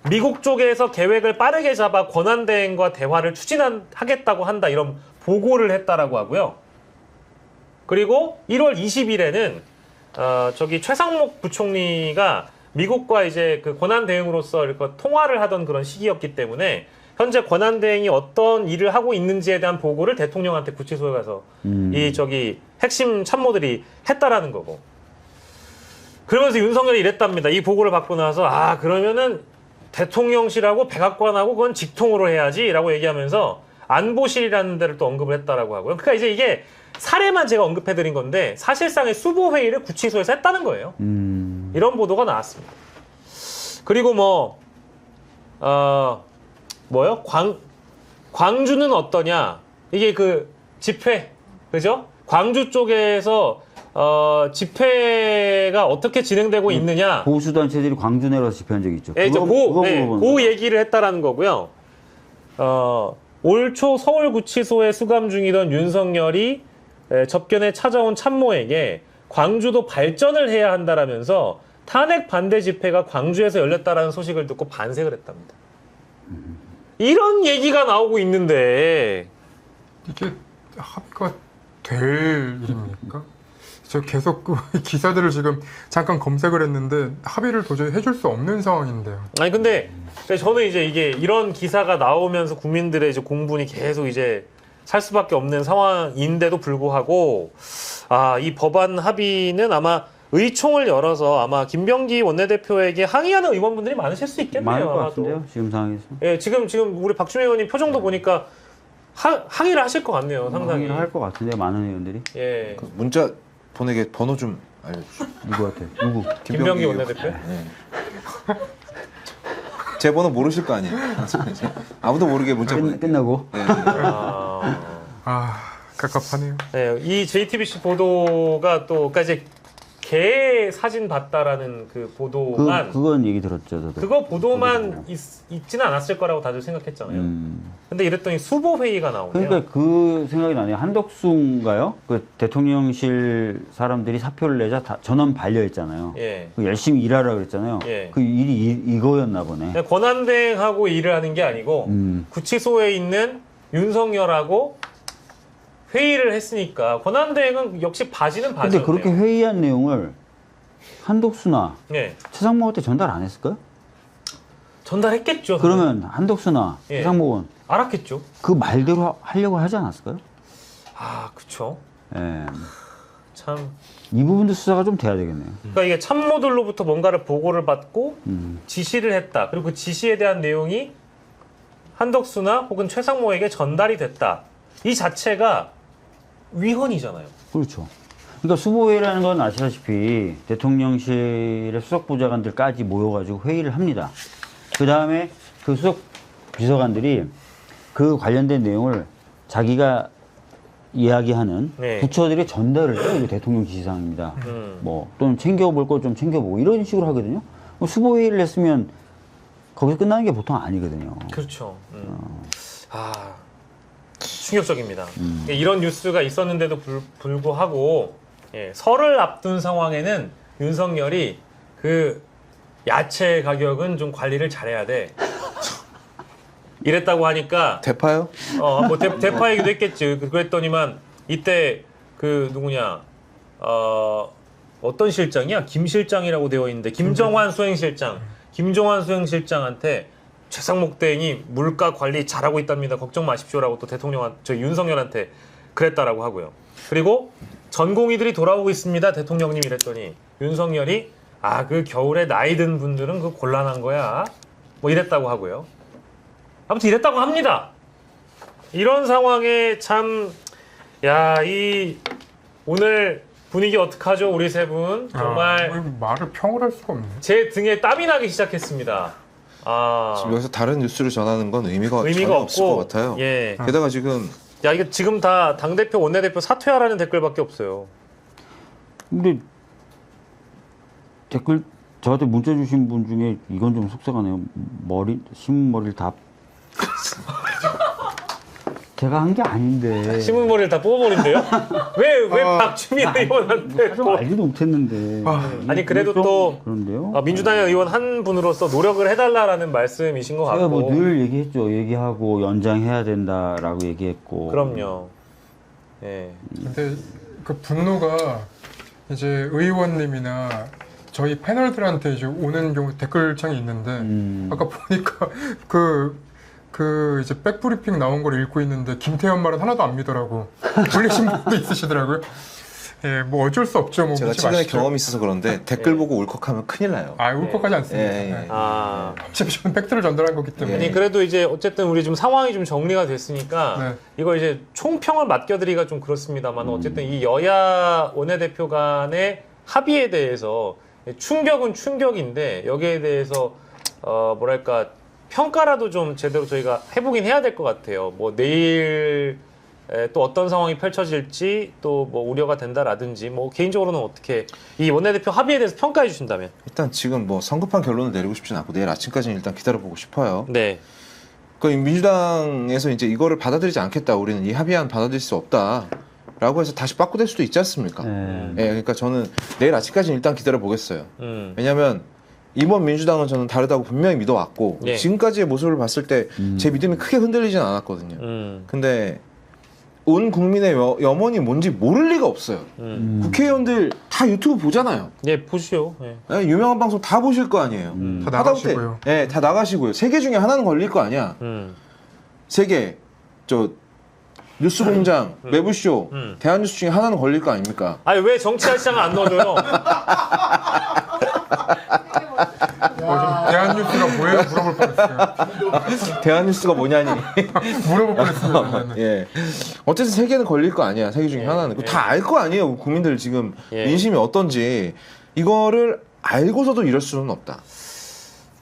미국 쪽에서 계획을 빠르게 잡아 권한대행과 대화를 추진하겠다고 한다, 이런 보고를 했다라고 하고요. 그리고 1월 20일에는 최상목 부총리가 미국과 이제 그 권한대행으로서 이렇게 통화를 하던 그런 시기였기 때문에 현재 권한대행이 어떤 일을 하고 있는지에 대한 보고를 대통령한테 구치소에 가서 핵심 참모들이 했다라는 거고. 그러면서 윤석열이 이랬답니다. 이 보고를 받고 나서 그러면은 대통령실하고 백악관하고 그건 직통으로 해야지라고 얘기하면서 안보실이라는 데를 또 언급을 했다라고 하고요. 그러니까 이제 이게 사례만 제가 언급해드린 건데 사실상의 수보회의를 구치소에서 했다는 거예요. 이런 보도가 나왔습니다. 그리고 광주는 어떠냐? 이게 그 집회, 그죠? 광주 쪽에서 집회가 어떻게 진행되고 있느냐? 보수단체들이 광주 내려서 집회한 적이 있죠. 그 얘기를 했다라는 거고요. 올 초 서울구치소에 수감 중이던 윤석열이 접견에 찾아온 참모에게 광주도 발전을 해야 한다라면서 탄핵 반대 집회가 광주에서 열렸다라는 소식을 듣고 반색을 했답니다. 이런 얘기가 나오고 있는데 이게 합의가 될 일입니까? 저 계속 그 기사들을 지금 잠깐 검색을 했는데 합의를 도저히 해줄 수 없는 상황인데요. 아니 근데 저는 이제 이게 이런 기사가 나오면서 국민들의 이제 공분이 계속 이제 살 수밖에 없는 상황인데도 불구하고 이 법안 합의는 아마 의총을 열어서 아마 김병기 원내대표에게 항의하는 의원분들이 많으실 수 있겠네요. 많을 것 아마도. 같은데요, 지금 상황에서. 예, 지금 우리 박주민 의원님 표정도 보니까 항의를 하실 것 같네요. 상당히. 항의를 할 것 같은데요, 많은 의원들이. 예. 그 문자 보내게 번호 좀 알려주시죠. 누구한테? 누구? 김병기 원내대표? 네. 제 번호 모르실 거 아니에요. 아무도 모르게 문자 보내. 끝나고. 네. 갑갑하네요. 네, 이 JTBC 보도가 또, 그러니까 이제 개 사진 봤다라는 그 보도만 그건 얘기 들었죠, 저도. 그거 보도만 있지는 않았을 거라고 다들 생각했잖아요. 근데 이랬더니 수보 회의가 나오네요. 그러니까 그 생각이 나네요. 한덕수인가요? 그 대통령실 사람들이 사표를 내자 다 전원 반려했잖아요. 예. 그 열심히 일하라 그랬잖아요. 예. 그 일이 이거였나 보네. 그냥 권한대행하고 일을 하는 게 아니고 구치소에 있는 윤석열하고 회의를 했으니까 권한대행은 역시 바지는 근데 바지였네요. 그렇게 회의한 내용을 한덕수나 예. 최상목한테 전달 안 했을까요? 전달했겠죠. 그러면 한덕수나 예. 최상목은 알았겠죠. 그 말대로 하려고 하지 않았을까요? 그쵸. 예. 참. 이 부분도 수사가 좀 돼야 되겠네요. 그러니까 이게 참모들로부터 뭔가를 보고를 받고 지시를 했다. 그리고 그 지시에 대한 내용이 한덕수나 혹은 최상모에게 전달이 됐다. 이 자체가 위헌이잖아요. 그렇죠. 그러니까 수보회의라는 건 아시다시피 대통령실의 수석보좌관들까지 모여가지고 회의를 합니다. 그 다음에 그 수석 비서관들이 그 관련된 내용을 자기가 이야기하는 네. 부처들의 전달을 해요. 이게 대통령 지시사항입니다. 뭐 또는 챙겨볼 거 좀 챙겨보고 이런 식으로 하거든요. 수보회의를 했으면 거기서 끝나는 게 보통 아니거든요. 그렇죠. 충격적입니다. 이런 뉴스가 있었는데도 불구하고 설을 앞둔 상황에는 윤석열이 그 야채 가격은 좀 관리를 잘해야 돼. 이랬다고 하니까 대파요? 뭐 대파 얘기도 했겠지. 그랬더니만 이때 그 누구냐 어떤 실장이야? 김 실장이라고 되어 있는데 김정환 수행실장. 김정환 수행실장한테 최상목 대행이 물가 관리 잘하고 있답니다. 걱정 마십시오라고 또 윤석열한테 그랬다라고 하고요. 그리고 전공의들이 돌아오고 있습니다. 대통령님 이랬더니 윤석열이 그 겨울에 나이 든 분들은 그 곤란한 거야. 뭐 이랬다고 하고요. 아무튼 이랬다고 합니다. 이런 상황에 참 이 오늘 분위기 어떡하죠? 우리 세 분 정말 말을 평을 할 수가 없네. 제 등에 땀이 나기 시작했습니다. 지금 여기서 다른 뉴스를 전하는 건 의미가 전혀 없을 것 같아요. 예. 게다가 지금 이게 지금 다 당대표 원내대표 사퇴하라는 댓글밖에 없어요. 근데 댓글 저한테 문자 주신 분 중에 이건 좀 속상하네요. 신문 머리를 다 제가 한 게 아닌데. 신문머리를 다 뽑아버린대요? 왜 박주민 의원한테 좀 알지도 못했는데. 아니 그래도 또 그런데요. 민주당의 의원 한 분으로서 노력을 해달라는 말씀이신 것 제가 같고. 뭐 늘 얘기했죠. 얘기하고 연장해야 된다라고 얘기했고. 그럼요. 예. 근데 그 분노가 이제 의원님이나 저희 패널들한테 이제 오는 경우 댓글창이 있는데 아까 보니까 그 이제 백브리핑 나온 걸 읽고 있는데 김태현 말은 하나도 안 믿으라고 불리신 분도 있으시더라고요. 예, 뭐 어쩔 수 없죠. 뭐 제가 믿지 최근에 마시죠. 경험이 있어서 그런데 댓글 보고 울컥하면 큰일 나요. 울컥하지 않습니다. 예. 어차피 저는 팩트를 전달한 거기 때문에. 아니 그래도 이제 어쨌든 우리 좀 상황이 좀 정리가 됐으니까 이거 이제 총평을 맡겨드리기가 좀 그렇습니다만 어쨌든 이 여야 원내대표 간의 합의에 대해서 충격은 충격인데 여기에 대해서 뭐랄까 평가라도 좀 제대로 저희가 해보긴 해야 될 것 같아요. 뭐 내일 또 어떤 상황이 펼쳐질지 또 뭐 우려가 된다라든지 뭐 개인적으로는 어떻게 이 원내대표 합의에 대해서 평가해 주신다면? 일단 지금 뭐 성급한 결론을 내리고 싶진 않고 내일 아침까지는 일단 기다려보고 싶어요. 네. 그 민주당에서 이제 이거를 받아들이지 않겠다. 우리는 이 합의안 받아들일 수 없다라고 해서 다시 빠꾸될 수도 있지 않습니까? 그러니까 저는 내일 아침까지는 일단 기다려 보겠어요. 왜냐하면 이번 민주당은 저는 다르다고 분명히 믿어왔고 예. 지금까지의 모습을 봤을 때 제 믿음이 크게 흔들리진 않았거든요. 근데 온 국민의 염원이 뭔지 모를 리가 없어요. 국회의원들 다 유튜브 보잖아요. 예, 보시오. 예. 네, 유명한 방송 다 보실 거 아니에요. 다 하다못해 나가시고요. 네, 다 나가시고요. 세 개 중에 하나는 걸릴 거 아니야. 세 개, 저 뉴스공장, 매부쇼, 대한뉴스 중에 하나는 걸릴 거 아닙니까? 아니 왜 정치할 시장을 안 넣어줘요? 좀 대한뉴스가 뭐예요? 물어볼 뻔했어요. 대한뉴스가 뭐냐니. 물어볼 뻔했습니다. 예. 어쨌든 세 개는 걸릴 거 아니야. 세 개 중에 하나는. 다 알 거 아니에요. 국민들 지금 예. 민심이 어떤지. 이거를 알고서도 이럴 수는 없다.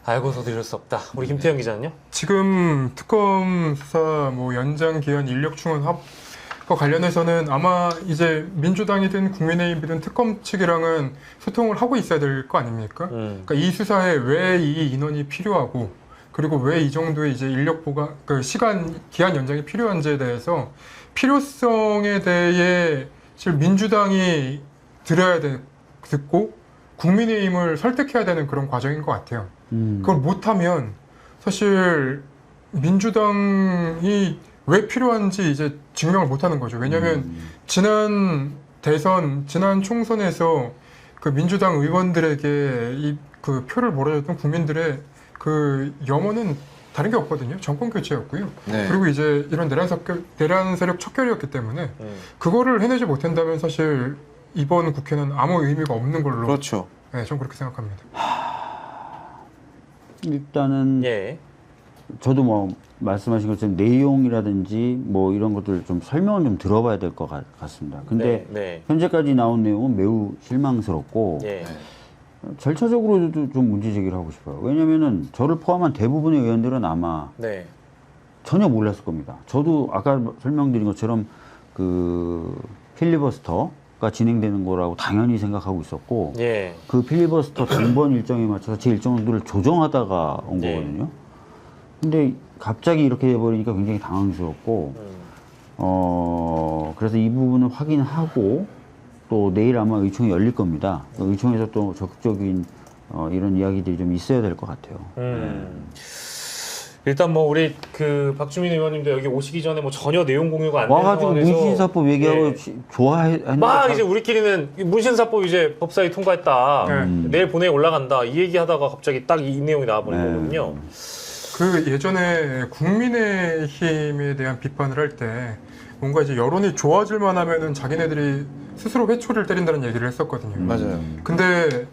알고서도 이럴 수 없다. 우리 김태형 기자는요? 지금 특검 수사 뭐 연장 기한 인력 충원 합과 관련해서는 아마 이제 민주당이든 국민의힘이든 특검 측이랑은 소통을 하고 있어야 될 거 아닙니까? 그러니까 이 수사에 왜 이 인원이 필요하고 그리고 왜 이 정도의 이제 인력 보강 그 시간 기한 연장이 필요한지에 대해서 필요성에 대해 실 민주당이 듣고 국민의힘을 설득해야 되는 그런 과정인 것 같아요. 그걸 못하면 사실 민주당이 왜 필요한지 이제 증명을 못하는 거죠. 왜냐하면 지난 대선, 지난 총선에서 그 민주당 의원들에게 이 그 표를 몰아줬던 국민들의 그 염원은 다른 게 없거든요. 정권 교체였고요. 네. 그리고 이제 이런 내란 세력 척결이었기 때문에 그거를 해내지 못한다면 사실 이번 국회는 아무 의미가 없는 걸로. 그렇죠. 네, 전 그렇게 생각합니다. 일단은 예. 저도 뭐 말씀하신 것처럼 내용이라든지 뭐 이런 것들 좀 설명을 좀 들어봐야 될 것 같습니다. 근데 네. 현재까지 나온 내용은 매우 실망스럽고 예. 절차적으로도 좀 문제 제기를 하고 싶어요. 왜냐면은 저를 포함한 대부분의 의원들은 아마 네. 전혀 몰랐을 겁니다. 저도 아까 설명드린 것처럼 그 필리버스터가 진행되는 거라고 당연히 생각하고 있었고 예. 그 필리버스터 당번 일정에 맞춰서 제 일정들을 조정하다가 온 네. 거거든요. 근데 갑자기 이렇게 돼버리니까 굉장히 당황스럽고 그래서 이 부분을 확인하고 또 내일 아마 의총이 열릴 겁니다. 의총에서 또 적극적인 이런 이야기들이 좀 있어야 될 것 같아요. 일단 뭐 우리 그 박주민 의원님도 여기 오시기 전에 뭐 전혀 내용 공유가 안 된 와가지고 상황에서 문신사법 얘기하고 예. 좋아했는데 막 이제 우리끼리는 문신사법 이제 법사위 통과했다. 내일 본회의 올라간다. 이 얘기하다가 갑자기 딱 이 내용이 나와버린 거거든요. 그 예전에 국민의힘에 대한 비판을 할 때 뭔가 이제 여론이 좋아질만 하면은 자기네들이 스스로 회초리를 때린다는 얘기를 했었거든요. 맞아요. 근데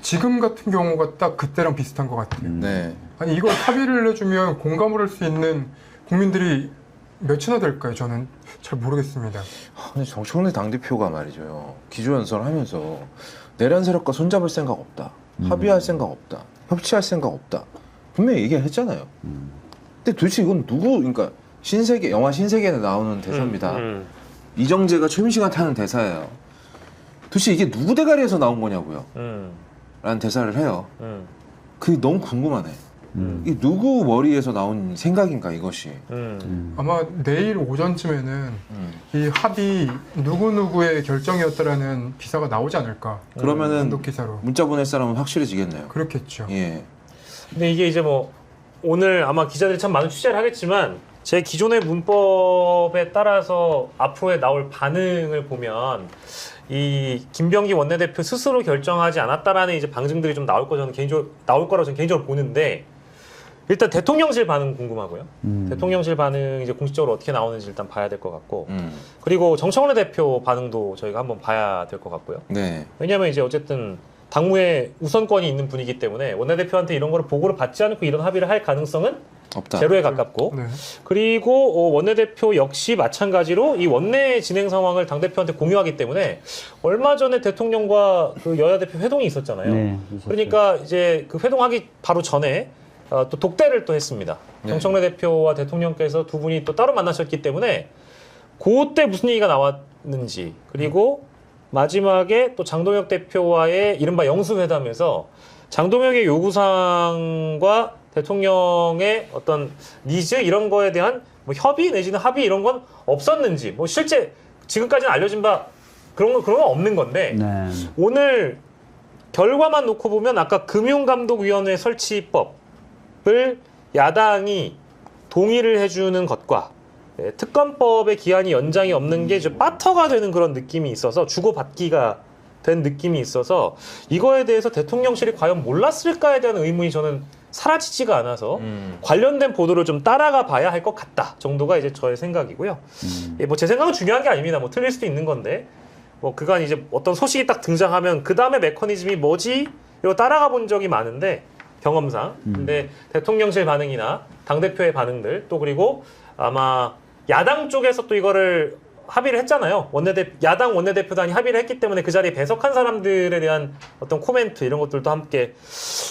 지금 같은 경우가 딱 그때랑 비슷한 것 같아요. 네. 아니 이걸 합의를 해주면 공감을 할 수 있는 국민들이 몇이나 될까요? 저는 잘 모르겠습니다. 근데 정청래 당대표가 말이죠. 기조연설을 하면서 내란 세력과 손잡을 생각 없다. 합의할 생각 없다. 협치할 생각 없다. 분명히 얘기를 했잖아요. 근데 도대체 이건 누구, 그러니까 신세계, 영화 신세계에 나오는 대사입니다. 이정재가 최민식한테 하는 대사예요. 도대체 이게 누구 대가리에서 나온 거냐고요. 라는 대사를 해요. 그게 너무 궁금하네. 이게 누구 머리에서 나온 생각인가 이것이. 아마 내일 오전쯤에는 이 합의 누구누구의 결정이었다라는 기사가 나오지 않을까. 그러면은 단독 기사로. 문자 보낼 사람은 확실해지겠네요. 그렇겠죠. 예. 근데 이게 이제 뭐 오늘 아마 기자들이 참 많은 취재를 하겠지만 제 기존의 문법에 따라서 앞으로에 나올 반응을 보면 이 김병기 원내대표 스스로 결정하지 않았다라는 이제 방증들이 좀 나올 거 저는 개인적으로 나올 거라고 저는 개인적으로 보는데 일단 대통령실 반응 궁금하고요. 대통령실 반응 이제 공식적으로 어떻게 나오는지 일단 봐야 될 것 같고 그리고 정청래 대표 반응도 저희가 한번 봐야 될 것 같고요. 네. 왜냐하면 이제 어쨌든 당무에 우선권이 있는 분이기 때문에 원내대표한테 이런 거를 보고를 받지 않고 이런 합의를 할 가능성은 없다. 제로에 가깝고 네. 그리고 원내대표 역시 마찬가지로 이 원내 진행 상황을 당대표한테 공유하기 때문에 얼마 전에 대통령과 그 여야 대표 회동이 있었잖아요. 네, 있었죠. 그러니까 이제 그 회동하기 바로 전에 또 독대를 또 했습니다. 네. 정청래 대표와 대통령께서 두 분이 또 따로 만나셨기 때문에 그때 무슨 얘기가 나왔는지 그리고 마지막에 또 장동혁 대표와의 이른바 영수회담에서 장동혁의 요구사항과 대통령의 어떤 니즈 이런 거에 대한 뭐 협의 내지는 합의 이런 건 없었는지 뭐 실제 지금까지는 알려진 바 그런 건 없는 건데 네. 오늘 결과만 놓고 보면 아까 금융감독위원회 설치법을 야당이 동의를 해주는 것과 특검법의 기한이 연장이 없는 게 좀 빠터가 되는 그런 느낌이 있어서 주고받기가 된 느낌이 있어서 이거에 대해서 대통령실이 과연 몰랐을까에 대한 의문이 저는 사라지지가 않아서 관련된 보도를 좀 따라가 봐야 할 것 같다 정도가 이제 저의 생각이고요. 뭐 제 생각은 중요한 게 아닙니다. 뭐 틀릴 수도 있는 건데 뭐 그간 이제 어떤 소식이 딱 등장하면 그 다음에 메커니즘이 뭐지? 이거 따라가 본 적이 많은데 경험상. 근데 대통령실 반응이나 당 대표의 반응들 또 그리고 아마 야당 쪽에서 또 이거를 합의를 했잖아요. 야당 원내대표단이 합의를 했기 때문에 그 자리에 배석한 사람들에 대한 어떤 코멘트 이런 것들도 함께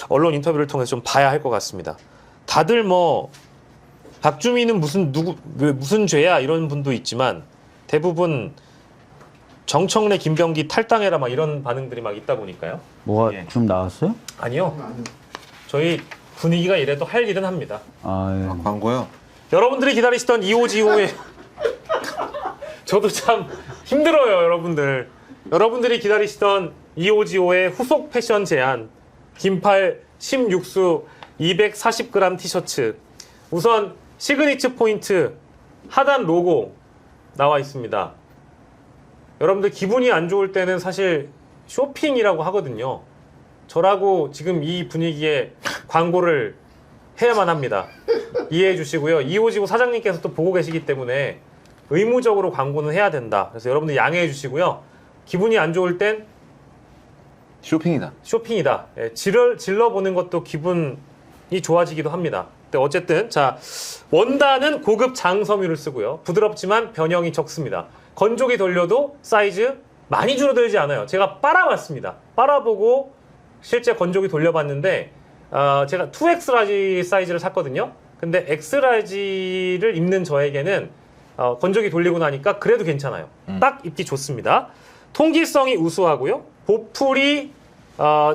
언론 인터뷰를 통해서 좀 봐야 할 것 같습니다. 다들 뭐 박주민은 무슨 죄야 이런 분도 있지만 대부분 정청래 김병기 탈당해라 막 이런 반응들이 막 있다 보니까요. 뭐가 예. 좀 나왔어요? 아니요. 저희 분위기가 이래도 할 일은 합니다. 아, 예. 광고요? 여러분들이 기다리시던 2525의 저도 참 힘들어요, 여러분들. 여러분들이 기다리시던 2525의 후속 패션 제안 긴팔 16수 240g 티셔츠. 우선 시그니처 포인트 하단 로고 나와 있습니다. 여러분들 기분이 안 좋을 때는 사실 쇼핑이라고 하거든요. 저라고 지금 이 분위기에 광고를 해야만 합니다. 이해해 주시고요. 2525 사장님께서 또 보고 계시기 때문에 의무적으로 광고는 해야 된다. 그래서 여러분들 양해해 주시고요. 기분이 안 좋을 땐 쇼핑이다. 쇼핑이다. 예, 질러보는 것도 기분이 좋아지기도 합니다. 근데 어쨌든 자 원단은 고급 장섬유를 쓰고요. 부드럽지만 변형이 적습니다. 건조기 돌려도 사이즈 많이 줄어들지 않아요. 제가 빨아봤습니다. 빨아보고 실제 건조기 돌려봤는데 제가 2X 라지 사이즈를 샀거든요. 근데 X 라지를 입는 저에게는 건조기 돌리고 나니까 그래도 괜찮아요. 딱 입기 좋습니다. 통기성이 우수하고요. 보풀이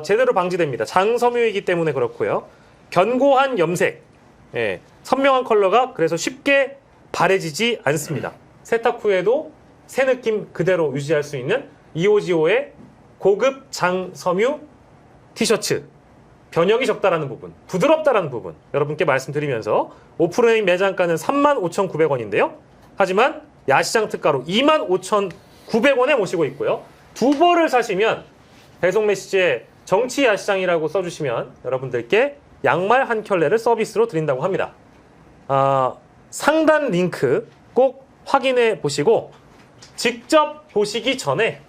제대로 방지됩니다. 장섬유이기 때문에 그렇고요. 견고한 염색, 예, 선명한 컬러가 그래서 쉽게 바래지지 않습니다. 세탁 후에도 새 느낌 그대로 유지할 수 있는 2525의 고급 장섬유 티셔츠. 변형이 적다라는 부분, 부드럽다라는 부분 여러분께 말씀드리면서 오프라인 매장가는 35,900원인데요. 하지만 야시장 특가로 25,900원에 모시고 있고요. 두 벌을 사시면 배송 메시지에 정치 야시장이라고 써주시면 여러분들께 양말 한 켤레를 서비스로 드린다고 합니다. 상단 링크 꼭 확인해 보시고 직접 보시기 전에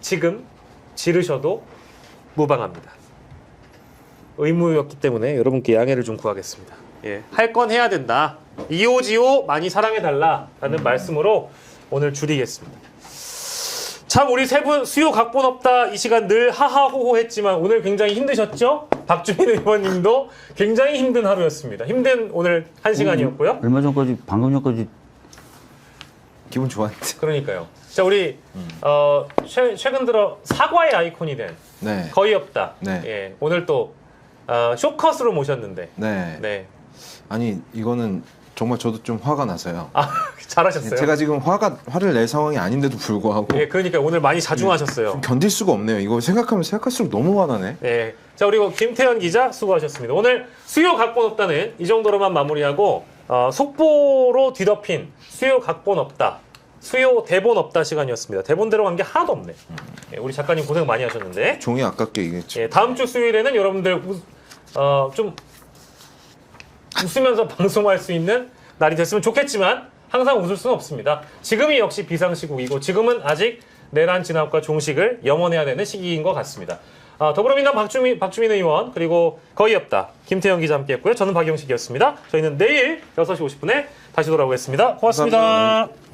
지금 지르셔도 무방합니다. 의무였기 때문에 여러분께 양해를 좀 구하겠습니다. 예, 할 건 해야 된다. 2525 많이 사랑해달라라는 말씀으로 오늘 줄이겠습니다. 참 우리 세 분 수요 각본 없다 이 시간 늘 하하호호 했지만 오늘 굉장히 힘드셨죠? 박주민 의원님도 굉장히 힘든 하루였습니다. 힘든 오늘 한 시간이었고요. 얼마 전까지, 방금 전까지. 기분 좋았는데. 그러니까요. 자 우리 최근 들어 사과의 아이콘이 된 네. 거의 없다. 네. 예, 오늘 또 쇼컷으로 모셨는데. 네. 네. 아니 이거는 정말 저도 좀 화가 나서요. 잘하셨어요. 제가 지금 화를 낼 상황이 아닌데도 불구하고 예, 그러니까 오늘 많이 자중하셨어요. 견딜 수가 없네요. 이거 생각할수록 너무 화나네. 예. 자, 그리고 김태현 기자 수고하셨습니다. 오늘 수요 각본 없다는 이 정도로만 마무리하고 속보로 뒤덮인 수요 각본 없다. 수요 대본 없다 시간이었습니다. 대본대로 간 게 하나도 없네. 예, 우리 작가님 고생 많이 하셨는데. 종이 아깝게 이게 예, 다음 주 수요일에는 여러분들 좀 웃으면서 방송할 수 있는 날이 됐으면 좋겠지만 항상 웃을 수는 없습니다. 지금이 역시 비상시국이고 지금은 아직 내란 진압과 종식을 염원해야 되는 시기인 것 같습니다. 더불어민주당 박주민 의원 그리고 거의 없다 김태형 기자 함께했고요. 저는 박영식이었습니다. 저희는 내일 6시 50분에 다시 돌아오겠습니다. 고맙습니다. 감사합니다.